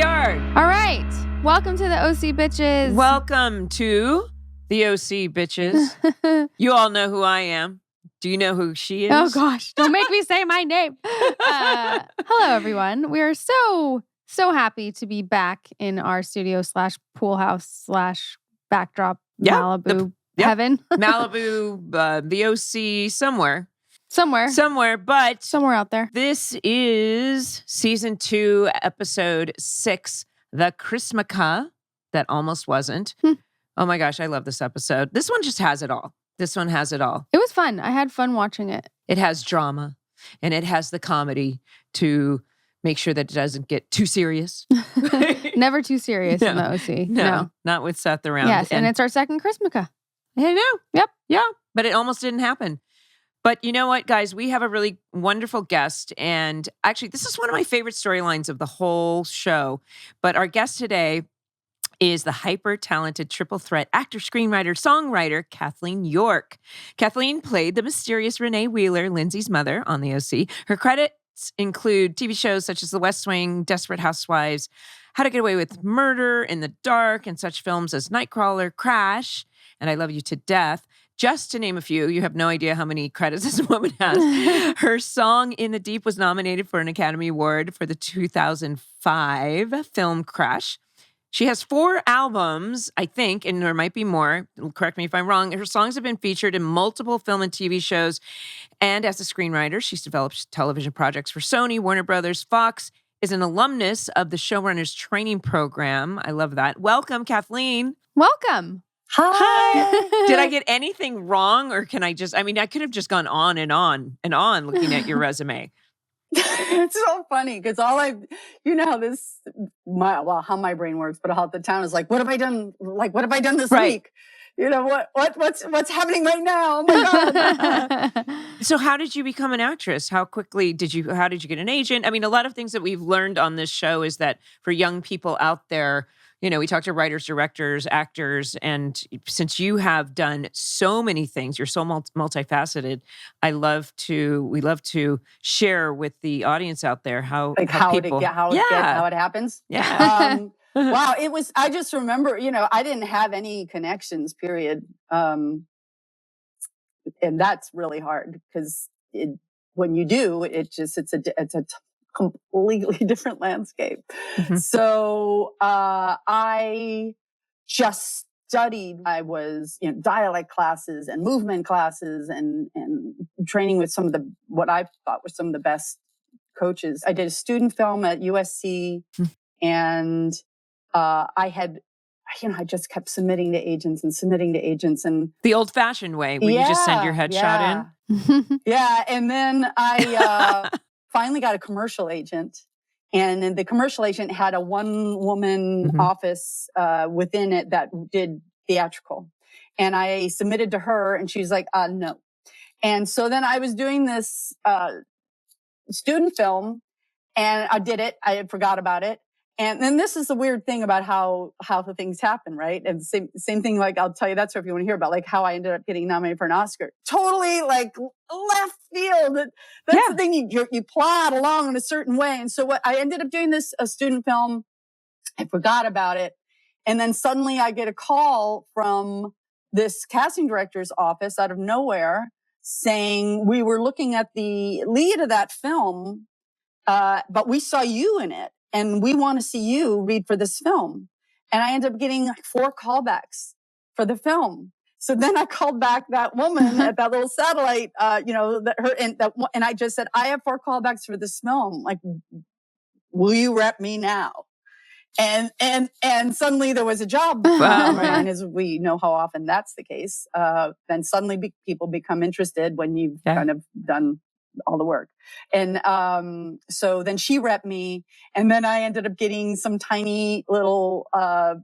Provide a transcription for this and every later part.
start. All right. Welcome to the OC Bitches. Welcome to the OC Bitches. You all know who I am. Do you know who she is? Oh, gosh. Don't make me say my name. Hello, everyone. We are so happy to be back in our studio / pool house / backdrop Malibu heaven. Malibu, the OC, somewhere, but somewhere out there. This is season 2, episode 6, the Chrismukkah That Almost Wasn't. Oh my gosh, I love this episode. This one just has it all. It was fun. I had fun watching it. It has drama and it has the comedy to make sure that it doesn't get too serious. Never too serious in the OC. No, not with Seth around. Yes, and it's our second Chrismukkah. I know. Yep. Yeah, but it almost didn't happen. But you know what, guys? We have a really wonderful guest. And actually, this is one of my favorite storylines of the whole show. But our guest today is the hyper-talented triple threat actor, screenwriter, songwriter, Kathleen York. Kathleen played the mysterious Renee Wheeler, Lindsay's mother, on the OC. Her credits include TV shows such as The West Wing, Desperate Housewives, How to Get Away with Murder, In the Dark, and such films as Nightcrawler, Crash, and I Love You to Death. Just to name a few, you have no idea how many credits this woman has. Her song In the Deep was nominated for an Academy Award for the 2005 film Crash. She has 4 albums, I think, and there might be more. Correct me if I'm wrong. Her songs have been featured in multiple film and TV shows. And as a screenwriter, she's developed television projects for Sony, Warner Brothers, Fox, is an alumnus of the Showrunners Training Program. I love that. Welcome, Kathleen. Welcome. Hi. Did I get anything wrong, or can I could have just gone on and on and on looking at your resume. It's so funny because how my brain works, but how the town is like, what have I done? Like, what have I done this week? You know, what's happening right now? Oh my God. So how did you become an actress? How did you get an agent? I mean, a lot of things that we've learned on this show is that for young people out there, you know, we talk to writers, directors, actors, and since you have done so many things, you're so multifaceted. We love to share with the audience out there how it happens. Yeah. Wow. I just remember, I didn't have any connections, period. And that's really hard because when you do, it's a completely different landscape. Mm-hmm. So I just studied. I was dialect classes and movement classes and training with what I thought were some of the best coaches. I did a student film at USC, and I just kept submitting to agents and the old-fashioned way where you just send your headshot in. Yeah, and then I finally got a commercial agent, and the commercial agent had a one-woman office within it that did theatrical. And I submitted to her, and she's like, no. And so then I was doing this student film, and I did it. I had forgot about it. And then this is the weird thing about how the things happen, right? And same thing, like I'll tell you that story if you want to hear about, like how I ended up getting nominated for an Oscar. Totally like left field. That's the thing, you plod along in a certain way. And so what I ended up doing a student film, I forgot about it. And then suddenly I get a call from this casting director's office out of nowhere saying, we were looking at the lead of that film, but we saw you in it. And we want to see you read for this film. And I ended up getting like 4 callbacks for the film. So then I called back that woman at that little satellite, and I just said, I have 4 callbacks for this film. Like, will you rep me now? And suddenly there was a job. And as we know how often that's the case, then suddenly people become interested when you've kind of done all the work. And so then she repped me, and then I ended up getting some tiny little 5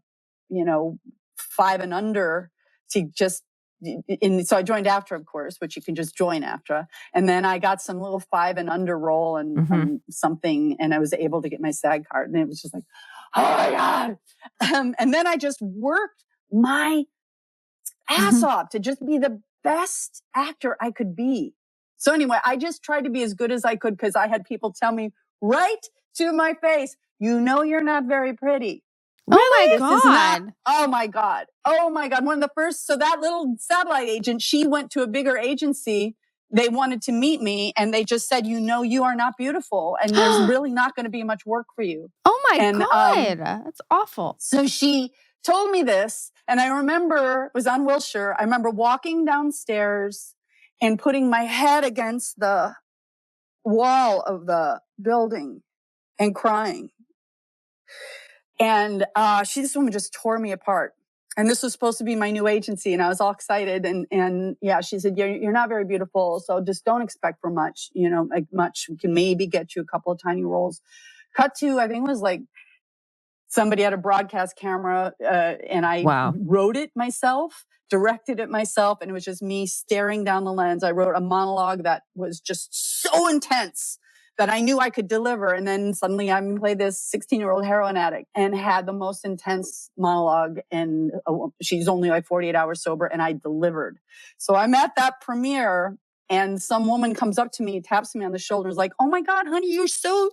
and under to just so I joined AFTRA, of course, which you can just join AFTRA. And then I got some little 5 and under role and something, and I was able to get my SAG card, and it was just like, oh my God. And then I just worked my ass off to just be the best actor I could be. So anyway, I just tried to be as good as I could because I had people tell me right to my face, you know you're not very pretty. Really? Oh my God. Oh my God. Oh my God. One of the first, so that little satellite agent, she went to a bigger agency. They wanted to meet me and they just said, you know, you are not beautiful and there's really not going to be much work for you. Oh my God. That's awful. So she told me this and I remember, it was on Wilshire. I remember walking downstairs and putting my head against the wall of the building and crying. And this woman just tore me apart. And this was supposed to be my new agency. And I was all excited. And yeah, she said, you're not very beautiful. So just don't expect for much, you know, like much. We can maybe get you a couple of tiny roles. Cut to, I think it was like somebody had a broadcast camera and I wrote it myself, directed it myself. And it was just me staring down the lens. I wrote a monologue that was just so intense that I knew I could deliver. And then suddenly I'm going to play this 16-year-old heroin addict and had the most intense monologue. And she's only like 48 hours sober and I delivered. So I'm at that premiere and some woman comes up to me, taps me on the shoulder, is like, oh my God, honey, you're so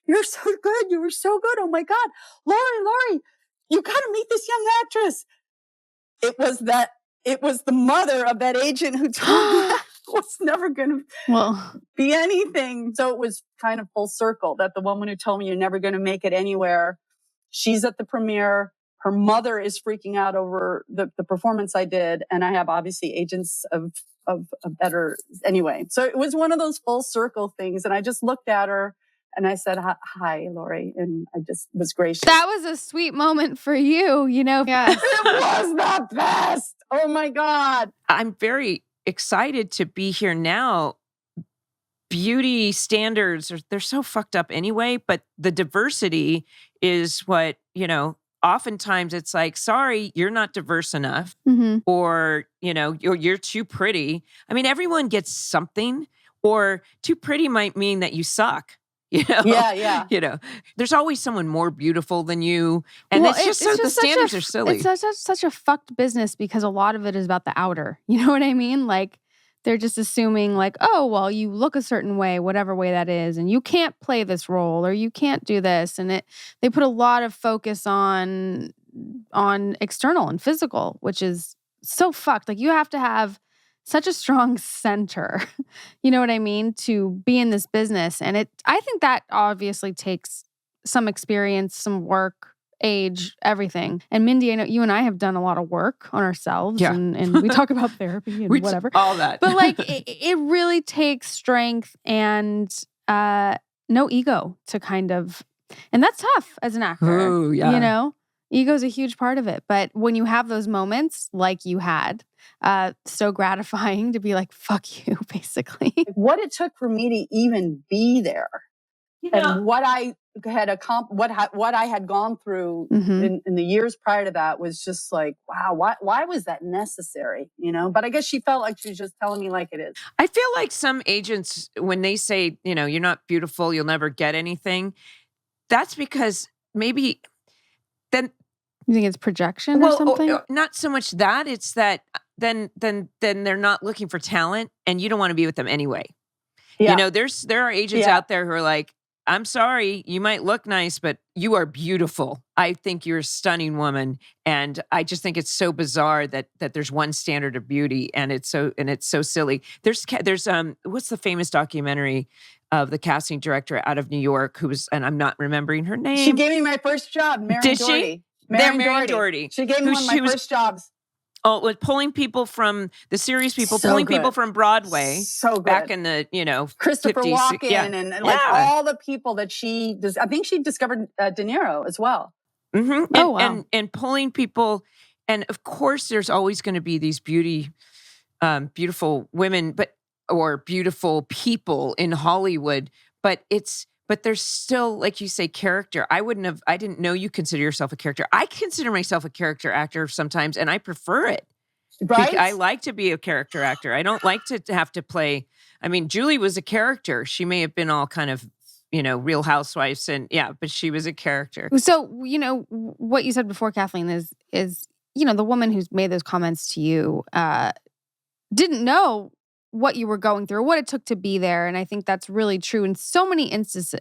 good. You were so good. Oh my God. Lori, you got to meet this young actress. It was the mother of that agent who told me that was never going to be anything. So it was kind of full circle that the woman who told me you're never going to make it anywhere, she's at the premiere. Her mother is freaking out over the performance I did. And I have obviously agents of better anyway. So it was one of those full circle things. And I just looked at her and I said, hi, Lori. And I just was gracious. That was a sweet moment for you, you know? Yeah. It was the best. Oh my God. I'm very excited to be here now. Beauty standards, they're so fucked up anyway, but the diversity is what, you know, oftentimes it's like, sorry, you're not diverse enough, or, you know, you're too pretty. I mean, everyone gets something, or too pretty might mean that you suck. You know? Yeah. You know, there's always someone more beautiful than you. And it's just the standards are silly. It's such a fucked business because a lot of it is about the outer. You know what I mean? Like, they're just assuming like, oh, well, you look a certain way, whatever way that is, and you can't play this role or you can't do this. And they put a lot of focus on external and physical, which is so fucked. Like, you have to have such a strong center, you know what I mean, to be in this business. And I think that obviously takes some experience, some work, age, everything. And Mindy, I know you and I have done a lot of work on ourselves and we talk about therapy and whatever. All that. But like, it really takes strength and no ego to kind of, and that's tough as an actor. Oh, yeah. You know? Ego's a huge part of it. But when you have those moments like you had, so gratifying to be like, fuck you, basically. What it took for me to even be there, and what I had what I had gone through in the years prior to that was just like, wow, why was that necessary? You know, but I guess she felt like she was just telling me like it is. I feel like some agents, when they say, you know, you're not beautiful, you'll never get anything, that's because maybe then you think it's projection or something? Not so much that. It's that then they're not looking for talent and you don't want to be with them anyway. Yeah. You know, there are agents out there who are like, I'm sorry, you might look nice, but you are beautiful. I think you're a stunning woman. And I just think it's so bizarre that there's one standard of beauty and it's so silly. There's what's the famous documentary of the casting director out of New York and I'm not remembering her name. She gave me my first job, Marion Did Doherty. she? Marion Doherty. She gave me one of my first jobs. Oh, with pulling people from the series, people from Broadway, so good. Back in the Christopher 50s, Walken and like all the people that she does. I think she discovered De Niro as well. Mm-hmm. And pulling people, and of course, there's always going to be these beautiful women, or beautiful people in Hollywood, but there's still, like you say, character. I didn't know you consider yourself a character. I consider myself a character actor sometimes, and I prefer it. Right? I like to be a character actor. I don't like to have to play. I mean, Julie was a character. She may have been all kind of, Real Housewives but she was a character. So, what you said before, Kathleen, is, the woman who's made those comments to you didn't know what you were going through, what it took to be there. And I think that's really true in so many instances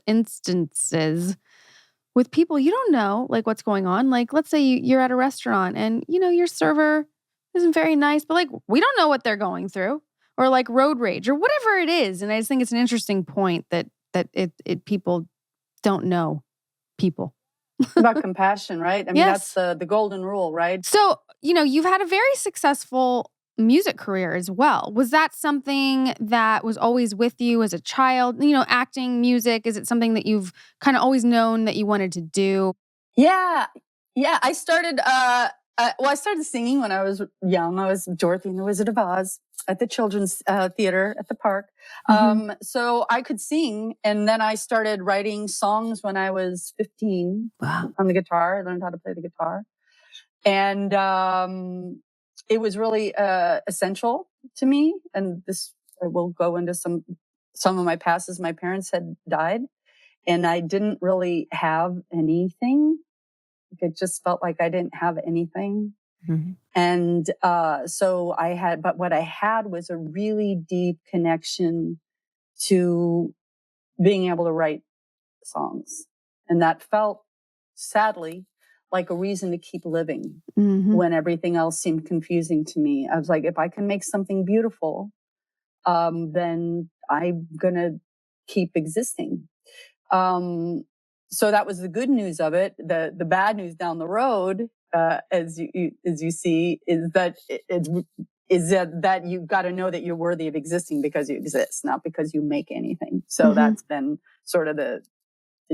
with people you don't know, like what's going on. Like, let's say you're at a restaurant and, your server isn't very nice, but like, we don't know what they're going through, or like road rage or whatever it is. And I just think it's an interesting point that people don't know people. About compassion, right? I mean, Yes. that's the golden rule, right? So, you've had a very successful music career as well. Was that something that was always with you as a child? Acting, music, is it something that you've kind of always known that you wanted to do? Yeah. I started, I started singing when I was young. I was Dorothy and the Wizard of Oz at the Children's Theater at the park. So I could sing. And then I started writing songs when I was 15 on the guitar. I learned how to play the guitar. And it was really essential to me. And this will go into some of my past, as my parents had died. And I didn't really have anything. It just felt like I didn't have anything. And so but what I had was a really deep connection to being able to write songs. And that felt, sadly, like a reason to keep living when everything else seemed confusing to me. I was like, if I can make something beautiful, then I'm going to keep existing. So that was the good news of it. The bad news down the road, as you see, is that that you've got to know that you're worthy of existing because you exist, not because you make anything. So that's been sort of the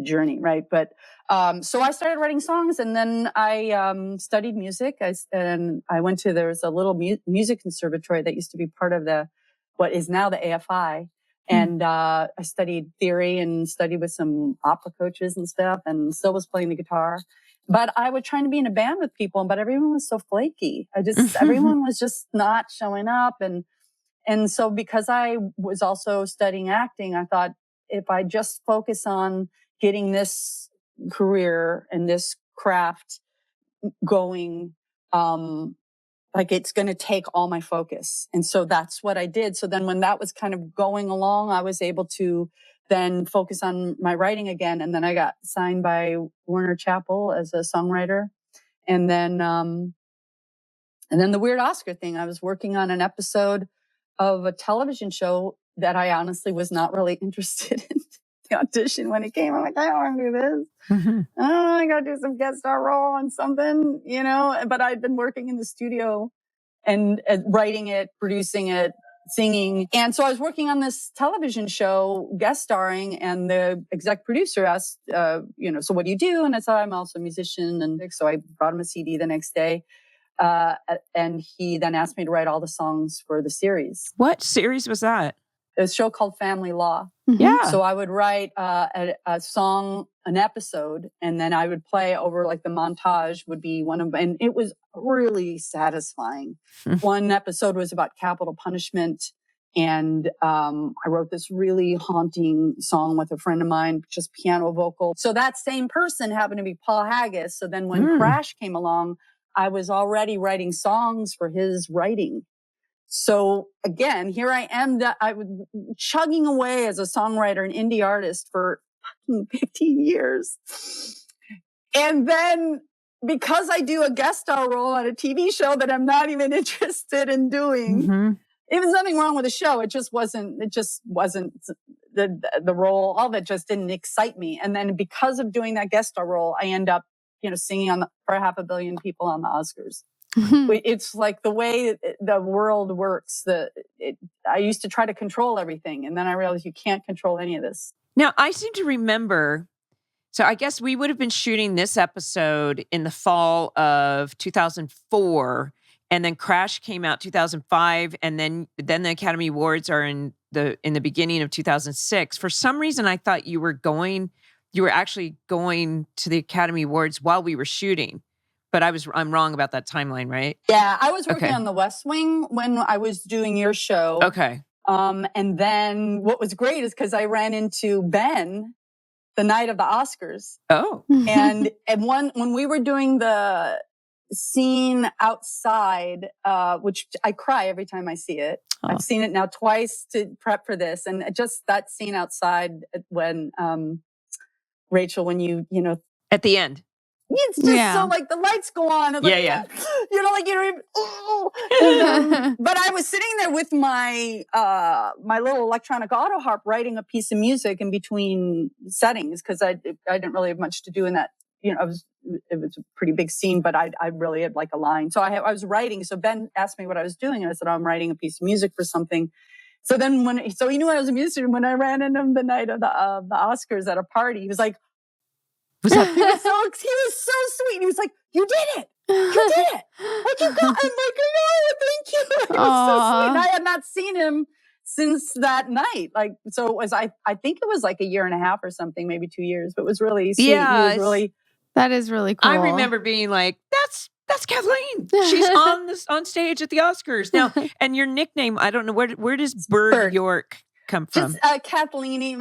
journey, right? But so I started writing songs, and then I studied music. I went to, there was a little music conservatory that used to be part of what is now the AFI. And I studied theory and studied with some opera coaches and stuff, and still was playing the guitar. But I was trying to be in a band with people, but everyone was so flaky. Everyone was just not showing up. And so because I was also studying acting, I thought, if I just focus on getting this career and this craft going, like it's going to take all my focus. And so that's what I did. So then when that was kind of going along, I was able to then focus on my writing again. And then I got signed by Warner Chappell as a songwriter. And then the weird Oscar thing, I was working on an episode of a television show that I honestly was not really interested in. The audition when it came, I'm like, I don't want to do this. I don't know, I got to do some guest star role on something, but I'd been working in the studio and writing it, producing it, singing. And so I was working on this television show, guest starring, and the exec producer asked, so what do you do? And I said, I'm also a musician. And so I brought him a CD the next day. And he then asked me to write all the songs for the series. What series was that? A show called Family Law. Yeah. So I would write a song, an episode, and then I would play over, like the montage would be one of, and it was really satisfying. One episode was about capital punishment. And I wrote this really haunting song with a friend of mine, just piano vocal. So that same person happened to be Paul Haggis. So then when Crash came along, I was already writing songs for his writing. So again, here I am, I was chugging away as a songwriter and indie artist for fucking 15 years. And then because I do a guest star role on a TV show that I'm not even interested in doing, it was nothing wrong with the show. It just wasn't the role. All that just didn't excite me. And then because of doing that guest star role, I end up, singing for 500 million people on the Oscars. It's like the way the world works. I used to try to control everything, and then I realized you can't control any of this. Now, I seem to remember, so I guess we would have been shooting this episode in the fall of 2004, and then Crash came out 2005, and then the Academy Awards are in the beginning of 2006. For some reason, I thought you were actually going to the Academy Awards while we were shooting. But I'm wrong about that timeline, right? Yeah, I was working on The West Wing when I was doing your show. Okay. And then what was great is because I ran into Ben the night of the Oscars. Oh. And when we were doing the scene outside, which I cry every time I see it. Oh. I've seen it now twice to prep for this. And just that scene outside when, Rachel, when you At the end. It's just so like the lights go on. And like, Yeah. You know, like you're even, and, but I was sitting there with my my little electronic auto harp writing a piece of music in between settings because I didn't really have much to do in that. You know, it was a pretty big scene, but I really had like a line. So I was writing. So Ben asked me what I was doing, and I said, I'm writing a piece of music for something. So then so he knew I was a musician. When I ran into him the night of the Oscars at a party, he was like, he was so sweet. He was like, "You did it! You did it! What you got?" I'm like, "Oh, thank you." He was so sweet. And I had not seen him since that night. Like, so it was. I think it was like a year and a half or something, maybe 2 years. But it was really sweet. Yeah, he was really. That is really cool. I remember being like, "That's Kathleen. She's on stage at the Oscars now." And your nickname, I don't know where does Bird York come from? Just Kathleen.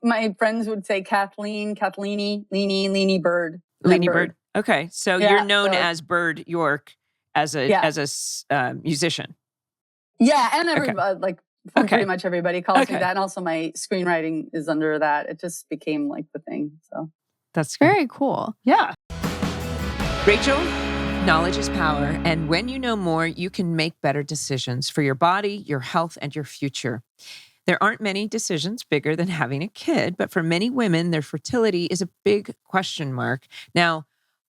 My friends would say Kathleen, Leanie Bird. Leanie Bird. Okay, so you're known as Bird York as a musician. Yeah, and everybody pretty much everybody calls me that, and also my screenwriting is under that. It just became like the thing. So that's very cool. Yeah. Rachel, knowledge is power, and when you know more, you can make better decisions for your body, your health, and your future. There aren't many decisions bigger than having a kid, but for many women, their fertility is a big question mark. Now,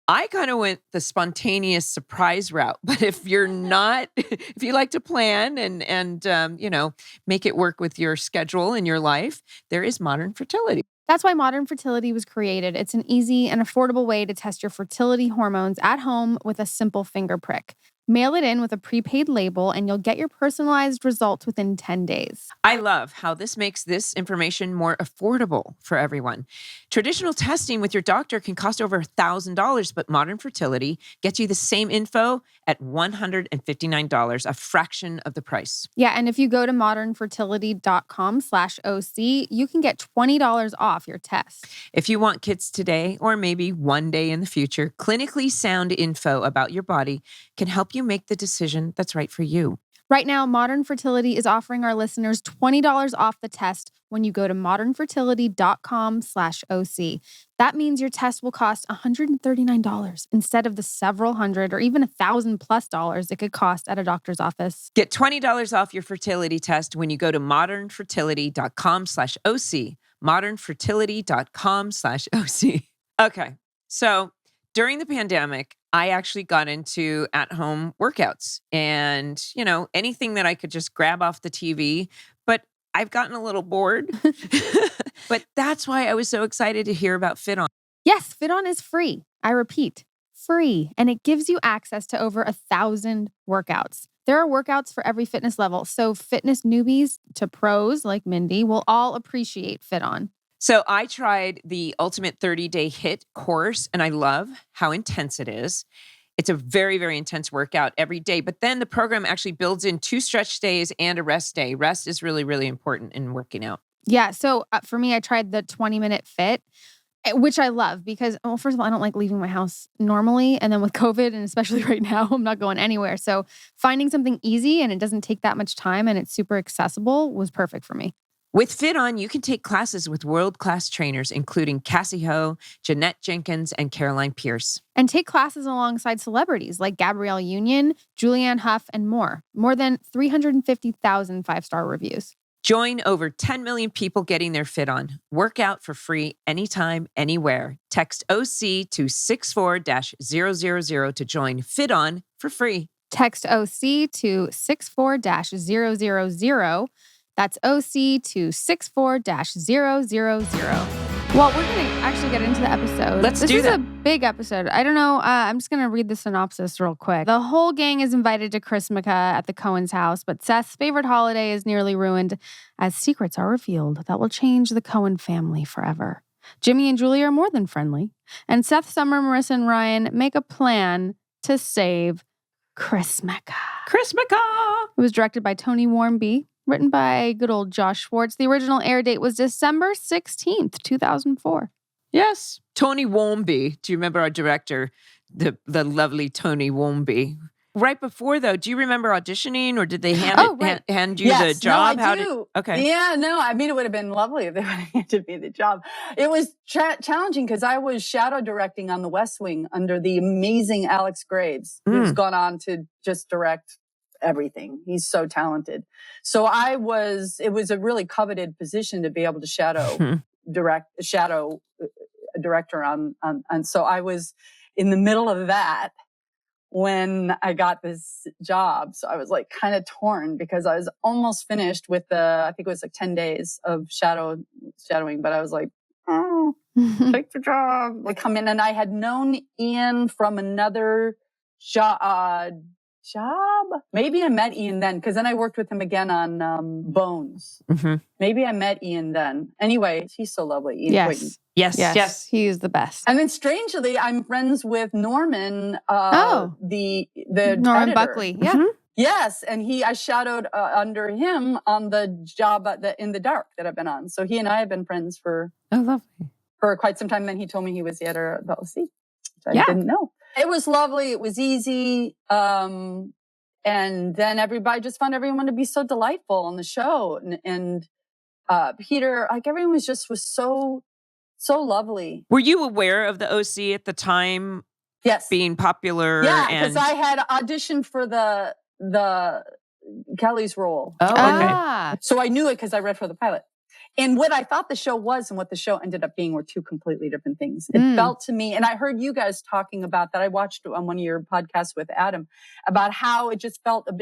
I kind of went the spontaneous surprise route, but if you're not, if you like to plan and you know, make it work with your schedule and your life, there is modern fertility. That's why Modern Fertility was created. It's an easy and affordable way to test your fertility hormones at home with a simple finger prick. Mail it in with a prepaid label and you'll get your personalized results within 10 days. I love how this makes this information more affordable for everyone. Traditional testing with your doctor can cost over $1,000, but Modern Fertility gets you the same info at $159, a fraction of the price. Yeah, and if you go to modernfertility.com/OC, you can get $20 off your test. If you want kids today or maybe one day in the future, clinically sound info about your body can help you make the decision that's right for you. Right now, Modern Fertility is offering our listeners $20 off the test when you go to modernfertility.com/OC. That means your test will cost $139 instead of the several hundred or even $1,000+ it could cost at a doctor's office. Get $20 off your fertility test when you go to modernfertility.com/OC. modernfertility.com/OC. Okay, so during the pandemic, I actually got into at-home workouts and, you know, anything that I could just grab off the TV. But I've gotten a little bored. But that's why I was so excited to hear about FitOn. Yes, FitOn is free. I repeat, free. And it gives you access to over 1,000 workouts. There are workouts for every fitness level. So fitness newbies to pros like Mindy will all appreciate FitOn. So I tried the Ultimate 30-Day HIIT course, and I love how intense it is. It's a very, very intense workout every day. But then the program actually builds in 2 stretch days and a rest day. Rest is really, really important in working out. Yeah. So for me, I tried the 20-minute fit, which I love because, well, first of all, I don't like leaving my house normally. And then with COVID, and especially right now, I'm not going anywhere. So finding something easy and it doesn't take that much time and it's super accessible was perfect for me. With FitOn, you can take classes with world-class trainers, including Cassie Ho, Jeanette Jenkins, and Caroline Pierce. And take classes alongside celebrities like Gabrielle Union, Julianne Hough, and more. More than 350,000 5-star reviews. Join over 10 million people getting their FitOn. Work out for free anytime, anywhere. Text OC to 64-000 to join FitOn for free. Text OC to 64-000. That's OC to 64-000. Well, we're going to actually get into the episode. Let's do that. This is a big episode. I don't know. I'm just going to read the synopsis real quick. The whole gang is invited to Chrismukkah at the Cohen's house, but Seth's favorite holiday is nearly ruined as secrets are revealed that will change the Cohen family forever. Jimmy and Julie are more than friendly, and Seth, Summer, Marissa, and Ryan make a plan to save Chrismukkah. Chrismukkah! It was directed by Tony Warmby. Written by good old Josh Schwartz. The original air date was December 16th, 2004. Yes. Tony Warmby. Do you remember our director, the lovely Tony Warmby? right before, though, do you remember auditioning, or did they hand you the job? No, I do. Okay. Yeah, no, I mean, it would have been lovely if they would have handed me the job. It was challenging because I was shadow directing on The West Wing under the amazing Alex Graves, who's gone on to just direct everything. He's so talented. So it was a really coveted position to be able to shadow a director on. So I was in the middle of that when I got this job. So I was like kind of torn because I was almost finished with I think it was like 10 days of shadowing, but I was like, oh, take the job. Like, come in. And I had known Ian from another job. Maybe I met Ian then, because then I worked with him again on Bones. Mm-hmm. Maybe I met Ian then. Anyway, he's so lovely. Ian Quayton. Yes. He's the best. And then strangely, I'm friends with Norman, the Norman editor. Buckley. Yeah. Mm-hmm. Yes, and I shadowed under him on the job in the dark that I've been on. So he and I have been friends for quite some time. Then he told me he was the editor of the OC, which I didn't know. It was lovely. It was easy. And then I just found everyone to be so delightful on the show. And Peter, like everyone was so lovely. Were you aware of the OC at the time? Yes. Being popular? Yeah, because I had auditioned for the Kelly's role. Oh, okay. So I knew it because I read for the pilot. And what I thought the show was and what the show ended up being were two completely different things. It felt to me, and I heard you guys talking about that. I watched on one of your podcasts with Adam about how it just felt a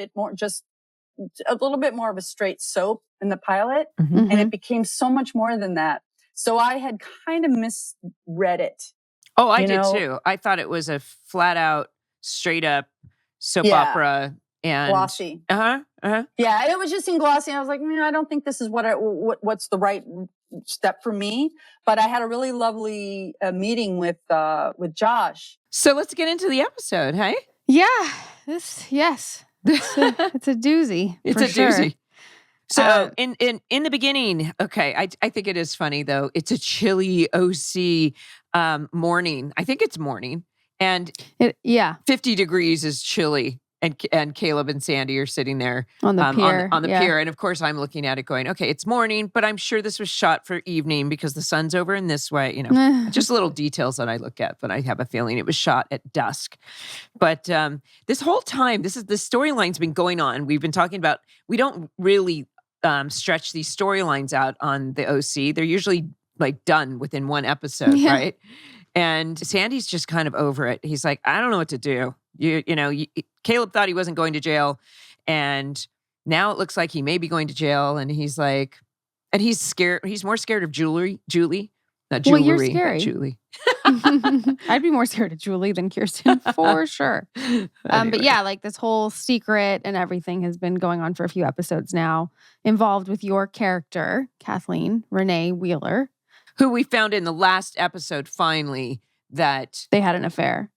little bit more of a straight soap in the pilot. Mm-hmm. And it became so much more than that. So I had kind of misread it. Oh, I did too. I thought it was a flat out, straight up soap opera. And glossy. Yeah, and it was just in glossy. I was like, I don't think this is what's the right step for me. But I had a really lovely meeting with Josh. So let's get into the episode, hey? Yeah. It's a doozy. It's a doozy. So in the beginning, okay, I think it is funny though. It's a chilly OC morning. I think it's morning, and 50 degrees is chilly. And Caleb and Sandy are sitting there on the pier. On the pier. And of course, I'm looking at it going, okay, it's morning, but I'm sure this was shot for evening because the sun's over in this way. Just little details that I look at, but I have a feeling it was shot at dusk. But this whole time, the storyline's been going on. We've been talking about, we don't really stretch these storylines out on the OC. They're usually like done within one episode, right? And Sandy's just kind of over it. He's like, I don't know what to do. Caleb thought he wasn't going to jail, and now it looks like he may be going to jail. And he's like, and he's scared. He's more scared of Julie, not jewelry. Well, you're scary. Julie. I'd be more scared of Julie than Kirsten for sure. Anyway. But yeah, like this whole secret and everything has been going on for a few episodes now, involved with your character, Kathleen, Renee Wheeler, who we found in the last episode finally that they had an affair.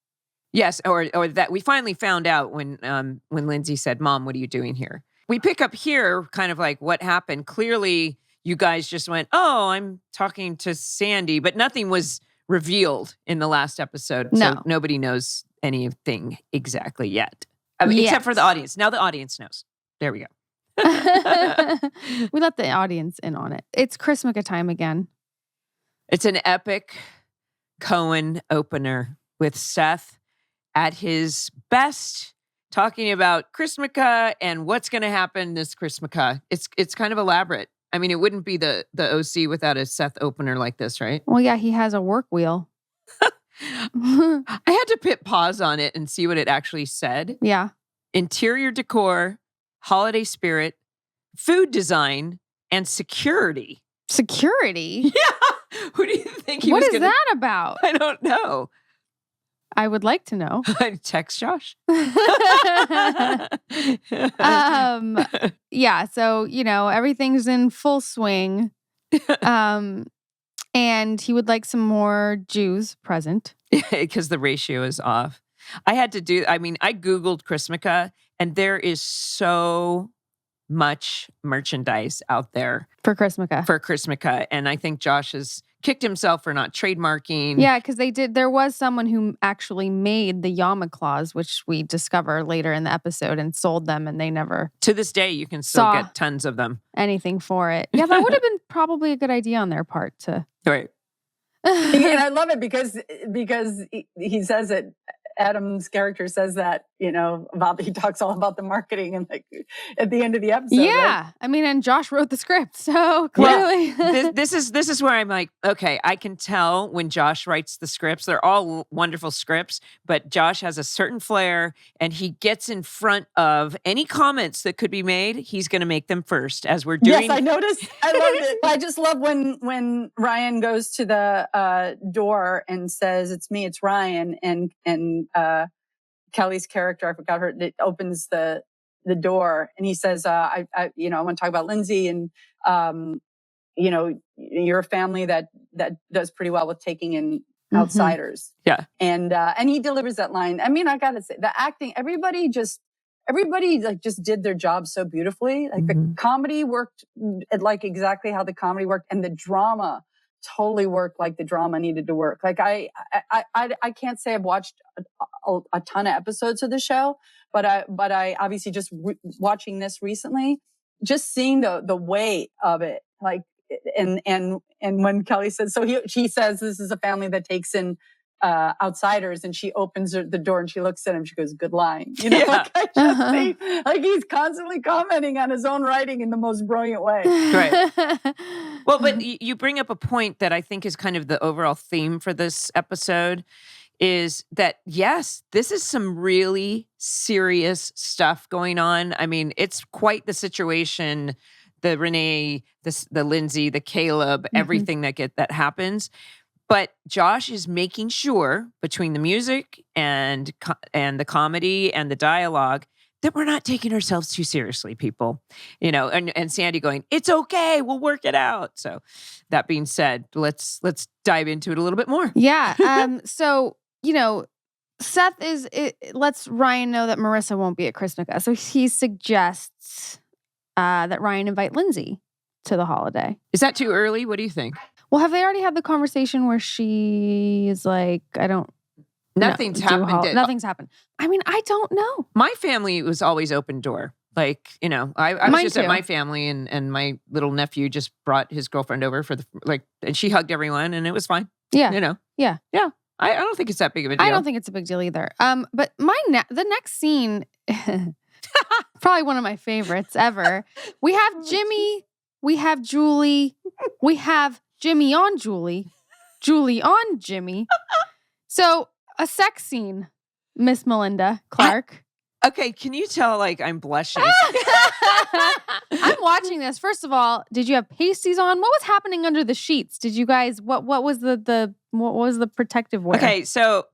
Yes, or that we finally found out when Lindsay said, "Mom, what are you doing here?" We pick up here kind of like what happened. Clearly, you guys just went, "Oh, I'm talking to Sandy," but nothing was revealed in the last episode. No. So nobody knows anything exactly yet. Except for the audience. Now the audience knows. There we go. We let the audience in on it. It's Chrismukkah time again. It's an epic Cohen opener with Seth at his best, talking about Chrismukkah and what's going to happen this Chrismukkah. It's kind of elaborate. I mean, it wouldn't be the OC without a Seth opener like this, right? Well, yeah, he has a work wheel. I had to hit pause on it and see what it actually said. Yeah. Interior decor, holiday spirit, food design, and security. Security? Yeah. Who do you think he was was What is that about? I don't know. I would like to know. Text Josh. Yeah, so, everything's in full swing. And he would like some more Jews present. Because the ratio is off. I Googled Chrismukkah, and there is so much merchandise out there for Chrismukkah. And I think Josh has kicked himself for not trademarking. Yeah, because there was someone who actually made the Yama claws, which we discover later in the episode, and sold them, and they never. To this day, you can still get tons of them. Anything for it. Yeah, that would have been probably a good idea on their part to. Right. And I love it because he says it. Adam's character says that, he talks all about the marketing and like at the end of the episode. Yeah. Right? I mean, and Josh wrote the script, so clearly. Well, this is where I'm like, okay, I can tell when Josh writes the scripts. They're all wonderful scripts, but Josh has a certain flair and he gets in front of any comments that could be made. He's going to make them first as we're doing. Yes, I noticed. I loved it. I just love when Ryan goes to the door and says, "It's me, it's Ryan," and Kelly's character, I forgot her, it opens the door and he says, I want to talk about Lindsay and, you're a family that does pretty well with taking in outsiders. Yeah. And he delivers that line. I mean, I got to say the acting, everybody just did their job so beautifully. Like the comedy worked like exactly how the comedy worked, and the drama totally worked like the drama needed to work. Like I can't say I've watched a ton of episodes of the show, but I obviously just watching this recently, just seeing the weight of it. Like and when Kelly says, she says this is a family that takes in outsiders, and she opens the door and she looks at him. She goes, "Good line." Yeah. Like he's constantly commenting on his own writing in the most brilliant way. Right. Well, but you bring up a point that I think is kind of the overall theme for this episode is that, yes, this is some really serious stuff going on. I mean, it's quite the situation, the Renee, the Lindsay, the Caleb, everything that happens. But Josh is making sure between the music and the comedy and the dialogue that we're not taking ourselves too seriously, people. And Sandy going, "It's okay, we'll work it out." So that being said, let's dive into it a little bit more. Yeah. So, Seth lets Ryan know that Marissa won't be at Chrismukkah. So he suggests that Ryan invite Lindsay to the holiday. Is that too early? What do you think? Well, have they already had the conversation where she is like, Nothing's happened. Nothing's happened. I mean, I don't know. My family was always open door. Like, I was just at my family and my little nephew just brought his girlfriend over and she hugged everyone and it was fine. Yeah. Yeah. Yeah. I don't think it's that big of a deal. I don't think it's a big deal either. But the next scene, probably one of my favorites ever. We have Jimmy, we have Julie, we have Jimmy on Julie, Julie on Jimmy. So a sex scene, Miss Melinda Clarke. Okay, can you tell I'm blushing? I'm watching this. First of all, did you have pasties on? What was happening under the sheets? Did you guys what was the protective wear? Okay, so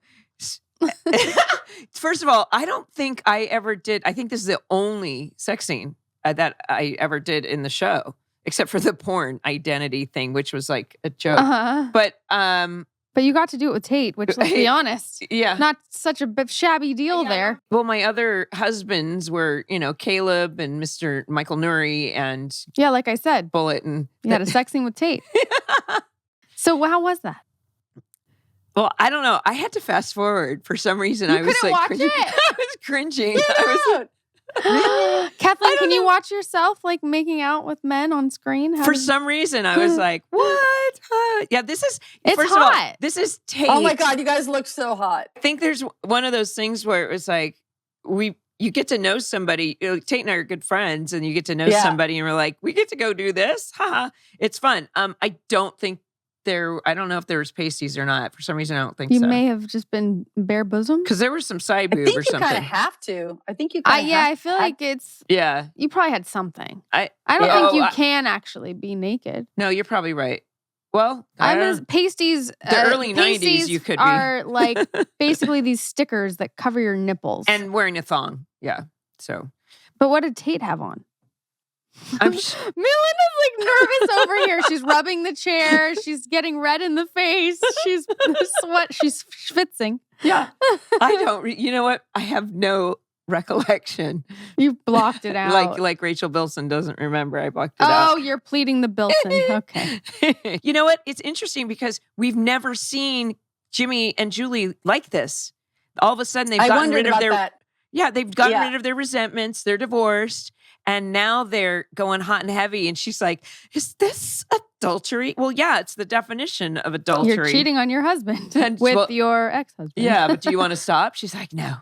first of all, I don't think I ever did. I think this is the only sex scene that I ever did in the show, except for the porn identity thing, which was like a joke. But you got to do it with Tate, which, let's be honest, not such a shabby deal there. Well, my other husbands were, Caleb and Mr. Michael Nuri and like I said, Bullet, and you had a sex scene with Tate. So how was that? Well, I don't know. I had to fast forward for some reason. You I was couldn't watch cringing. it. I was cringing. Kathleen, can you watch yourself making out with men on screen? For some reason, I was like, "What?" Yeah, this is. It's first hot. Of all, this is Tate. Oh my God, you guys look so hot. I think there's one of those things where it was like you get to know somebody. Tate and I are good friends, and you get to know somebody, and we're like, we get to go do this. Haha, it's fun. I don't think I don't know if there was pasties or not. For some reason, I don't think so. You may have just been bare bosom. Because there was some side boob or something. I think you kind of have to. I think you kind of I feel like it's... Yeah. You probably had something. I don't think you can actually be naked. No, you're probably right. Well, pasties... The early 90s, you could are basically these stickers that cover your nipples. And wearing a thong. Yeah. So... But what did Tate have on? Melinda's nervous over here. She's rubbing the chair. She's getting red in the face. She's schwitzing. Yeah. I don't. You know what? I have no recollection. You blocked it out. Like Rachel Bilson doesn't remember. I blocked it out. Oh, you're pleading the Bilson. Okay. You know what? It's interesting because we've never seen Jimmy and Julie like this. All of a sudden, they've gotten rid of their... That. Yeah, they've gotten rid of their resentments. They're divorced. And now they're going hot and heavy. And she's like, is this adultery? Well, yeah, it's the definition of adultery. You're cheating on your husband with your ex-husband. Yeah, but do you want to stop? She's like, no.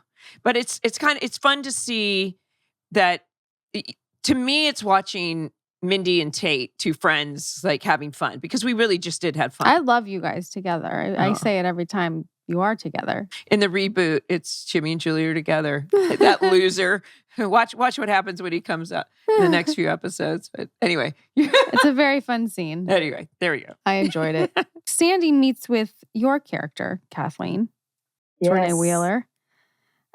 But it's fun to see that. To me, it's watching Mindy and Tate, two friends, like having fun, because we really just did have fun. I love you guys together. I say it every time you are together. In the reboot, it's Jimmy and Julie are together. That loser. Watch what happens when he comes out in the next few episodes. But anyway. It's a very fun scene. Anyway, there we go. I enjoyed it. Sandy meets with your character, Kathleen. Yes. Renee Wheeler.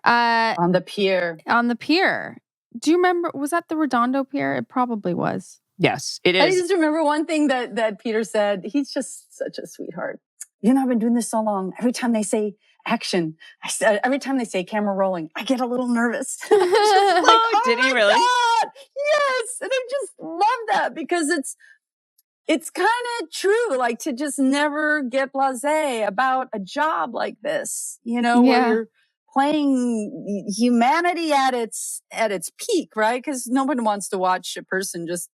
On the pier. On the pier. Do you remember, was that the Redondo Pier? It probably was. Yes, it is. I just remember one thing that Peter said. He's just such a sweetheart. You know, I've been doing this so long. Every time they say action, every time they say camera rolling, I get a little nervous. Like, oh, did he really? God, yes. And I just love that because it's kind of true, like to just never get blasé about a job like this, you know, where you're playing humanity at its peak, right? Because nobody wants to watch a person just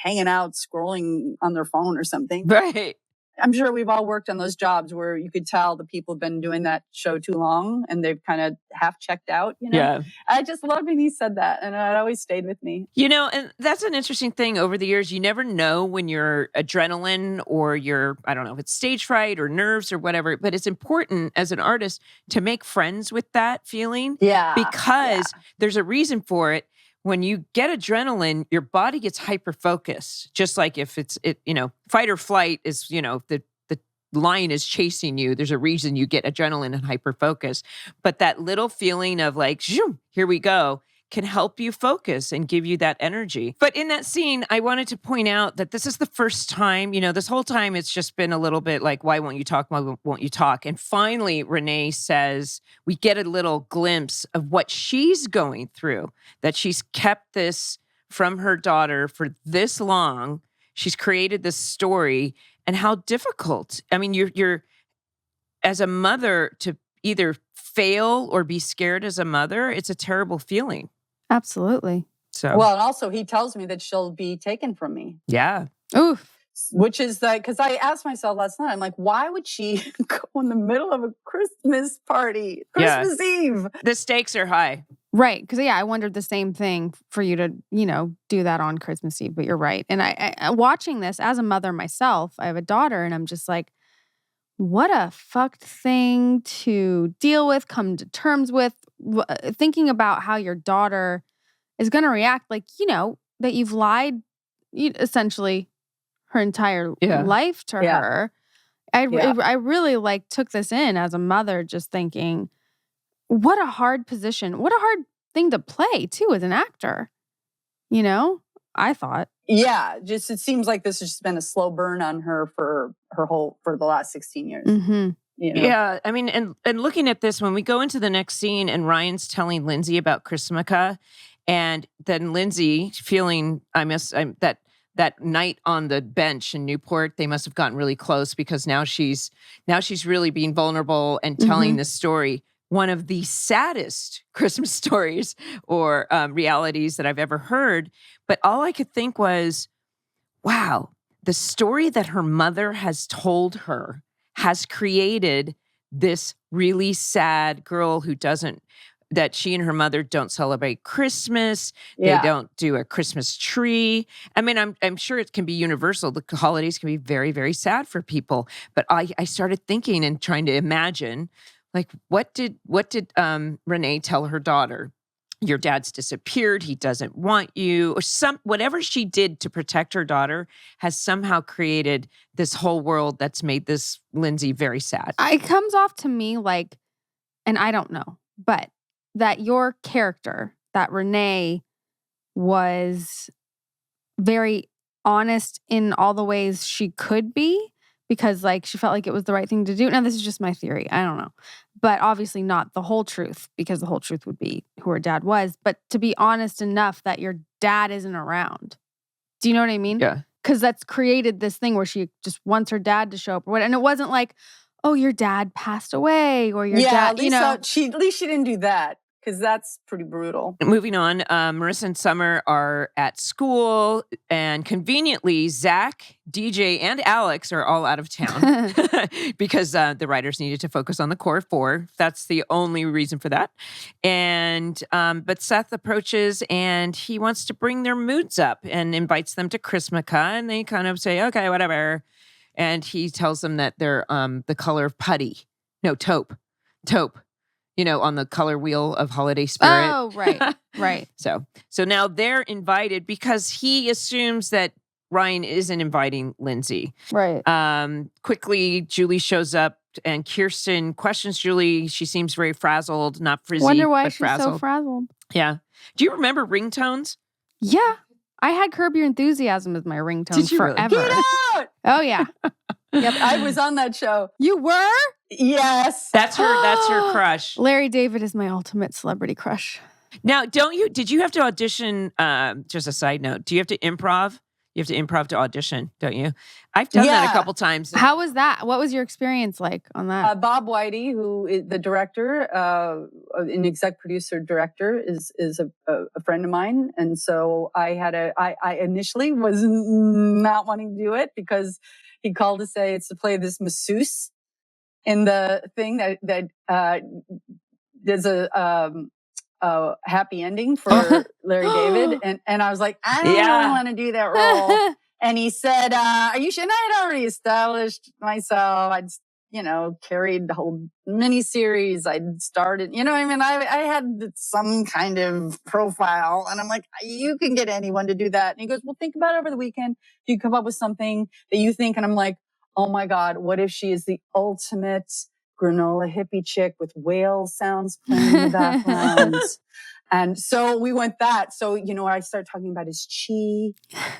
hanging out, scrolling on their phone or something. Right. I'm sure we've all worked on those jobs where you could tell the people have been doing that show too long and they've kind of half checked out, you know? Yeah. I just loved when he said that and it always stayed with me. You know, and that's an interesting thing over the years. You never know when your adrenaline or your, I don't know if it's stage fright or nerves or whatever, but it's important as an artist to make friends with that feeling. Yeah. Because there's a reason for it. When you get adrenaline, your body gets hyper-focused. Just like if fight or flight is, the lion is chasing you. There's a reason you get adrenaline and hyper-focus. But that little feeling of like, here we go, can help you focus and give you that energy. But in that scene, I wanted to point out that this is the first time, this whole time it's just been a little bit like, why won't you talk? Why won't you talk? And finally, Renee says, we get a little glimpse of what she's going through, that she's kept this from her daughter for this long. She's created this story and how difficult. I mean, you're as a mother to either fail or be scared as a mother, it's a terrible feeling. Absolutely. So well, and also he tells me that she'll be taken from me. Yeah. Oof. Which is like, because I asked myself last night, I'm like, why would she go in the middle of a Christmas party, Christmas Eve? The stakes are high. Right. Because, I wondered the same thing for you to, do that on Christmas Eve. But you're right. And I watching this as a mother myself, I have a daughter and I'm just like, what a fucked thing to deal with, come to terms with, thinking about how your daughter is going to react, like, that you've lied essentially her entire life to her. I really took this in as a mother, just thinking, what a hard position, what a hard thing to play too as an actor, I thought. Yeah, just it seems like this has just been a slow burn on her for the last 16 years. Mm-hmm. Yeah, I mean, and looking at this, when we go into the next scene and Ryan's telling Lindsay about Chrismukkah, and then Lindsay feeling, that night on the bench in Newport, they must have gotten really close because now she's really being vulnerable and telling this story. One of the saddest Christmas stories or realities that I've ever heard. But all I could think was, wow, the story that her mother has told her has created this really sad girl that she and her mother don't celebrate Christmas. They don't do a Christmas tree. I mean, I'm sure it can be universal. The holidays can be very, very sad for people. But I started thinking and trying to imagine, like, what did Renee tell her daughter? Your dad's disappeared. He doesn't want you. Or whatever she did to protect her daughter has somehow created this whole world that's made this Lindsay very sad. It comes off to me like, and I don't know, but that your character, that Renee, was very honest in all the ways she could be, because she felt like it was the right thing to do. Now, this is just my theory. I don't know. but obviously not the whole truth, because the whole truth would be who her dad was, but to be honest enough that your dad isn't around. Do you know what I mean? Yeah. Because that's created this thing where she just wants her dad to show up. And it wasn't like, oh, your dad passed away or your dad, at least she didn't do that, because that's pretty brutal. Moving on, Marissa and Summer are at school, and conveniently, Zach, DJ, and Alex are all out of town because the writers needed to focus on the core four. That's the only reason for that. And but Seth approaches, and he wants to bring their moods up and invites them to Chrismukkah, and they kind of say, okay, whatever. And he tells them that they're the color of taupe. On the color wheel of holiday spirit. Oh, right. So now they're invited because he assumes that Ryan isn't inviting Lindsay. Right. Quickly, Julie shows up and Kirsten questions Julie. She seems very frazzled, not frizzy, Wonder why but she's frazzled. so frazzled. Yeah. Do you remember ringtones? Yeah. I had Curb Your Enthusiasm as my ringtone forever. Really? Get out! Oh, yeah. Yep, I was on that show. You were? Yes. That's your crush. Larry David is my ultimate celebrity crush. Now, did you have to audition, just a side note, do you have to improv? You have to improv to audition, don't you? I've done that a couple times. How was that? What was your experience like on that? Bob Whitey, who is the director, an exec producer director, is a friend of mine. And so I initially was not wanting to do it because he called to say it's to play this masseuse in the thing that there's a happy ending for Larry David. And I was like, I don't really want to do that role. And he said, are you sure? And I had already established myself. I'd, carried the whole miniseries. I'd started, I had some kind of profile. And I'm like, you can get anyone to do that. And he goes, well, think about it over the weekend. You come up with something that you think. And I'm like, oh my God, what if she is the ultimate granola hippie chick with whale sounds playing in the background? And so we went that. So, I started talking about his chi,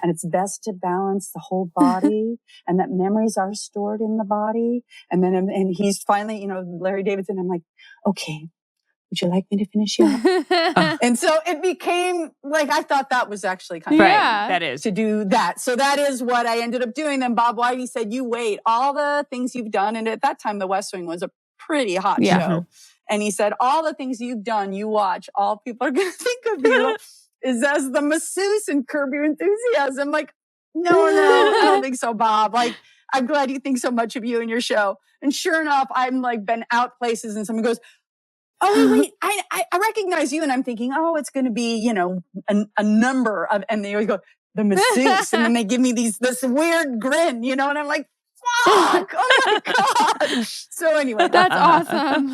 and it's best to balance the whole body, and that memories are stored in the body. And he's finally, Larry Davidson, I'm like, okay, would you like me to finish you up? And so it became like, I thought that was actually kind of right. That is to do that. So that is what I ended up doing. Then Bob Whitey said, you wait, all the things you've done. And at that time, The West Wing was a pretty hot show. And he said, all the things you've done, you watch, all people are going to think of you is as the masseuse in Curb Your Enthusiasm. Like, no, I don't think so, Bob. Like, I'm glad you think so much of you and your show. And sure enough, I'm like been out places and someone goes, oh, wait, I recognize you. And I'm thinking, oh, it's going to be, a number of, and they always go, the masseuse. And then they give me this weird grin, and I'm like, fuck, oh my God. So anyway. That's awesome.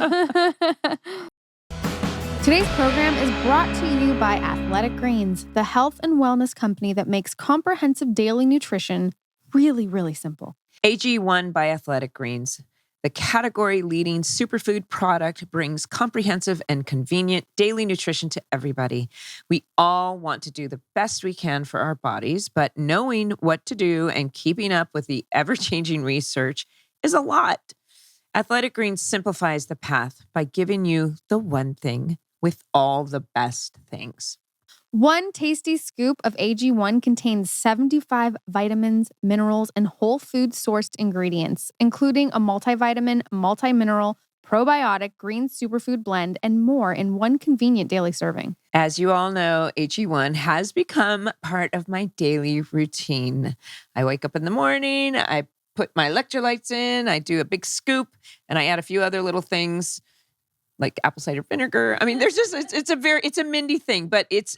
Today's program is brought to you by Athletic Greens, the health and wellness company that makes comprehensive daily nutrition really, really simple. AG1 by Athletic Greens. The category-leading superfood product brings comprehensive and convenient daily nutrition to everybody. We all want to do the best we can for our bodies, but knowing what to do and keeping up with the ever-changing research is a lot. Athletic Greens simplifies the path by giving you the one thing with all the best things. One tasty scoop of AG1 contains 75 vitamins, minerals, and whole food sourced ingredients, including a multivitamin, multi-mineral, probiotic, green superfood blend, and more in one convenient daily serving. As you all know, AG1 has become part of my daily routine. I wake up in the morning, I put my electrolytes in, I do a big scoop, and I add a few other little things like apple cider vinegar. I mean, there's just, it's a Mindy thing, but it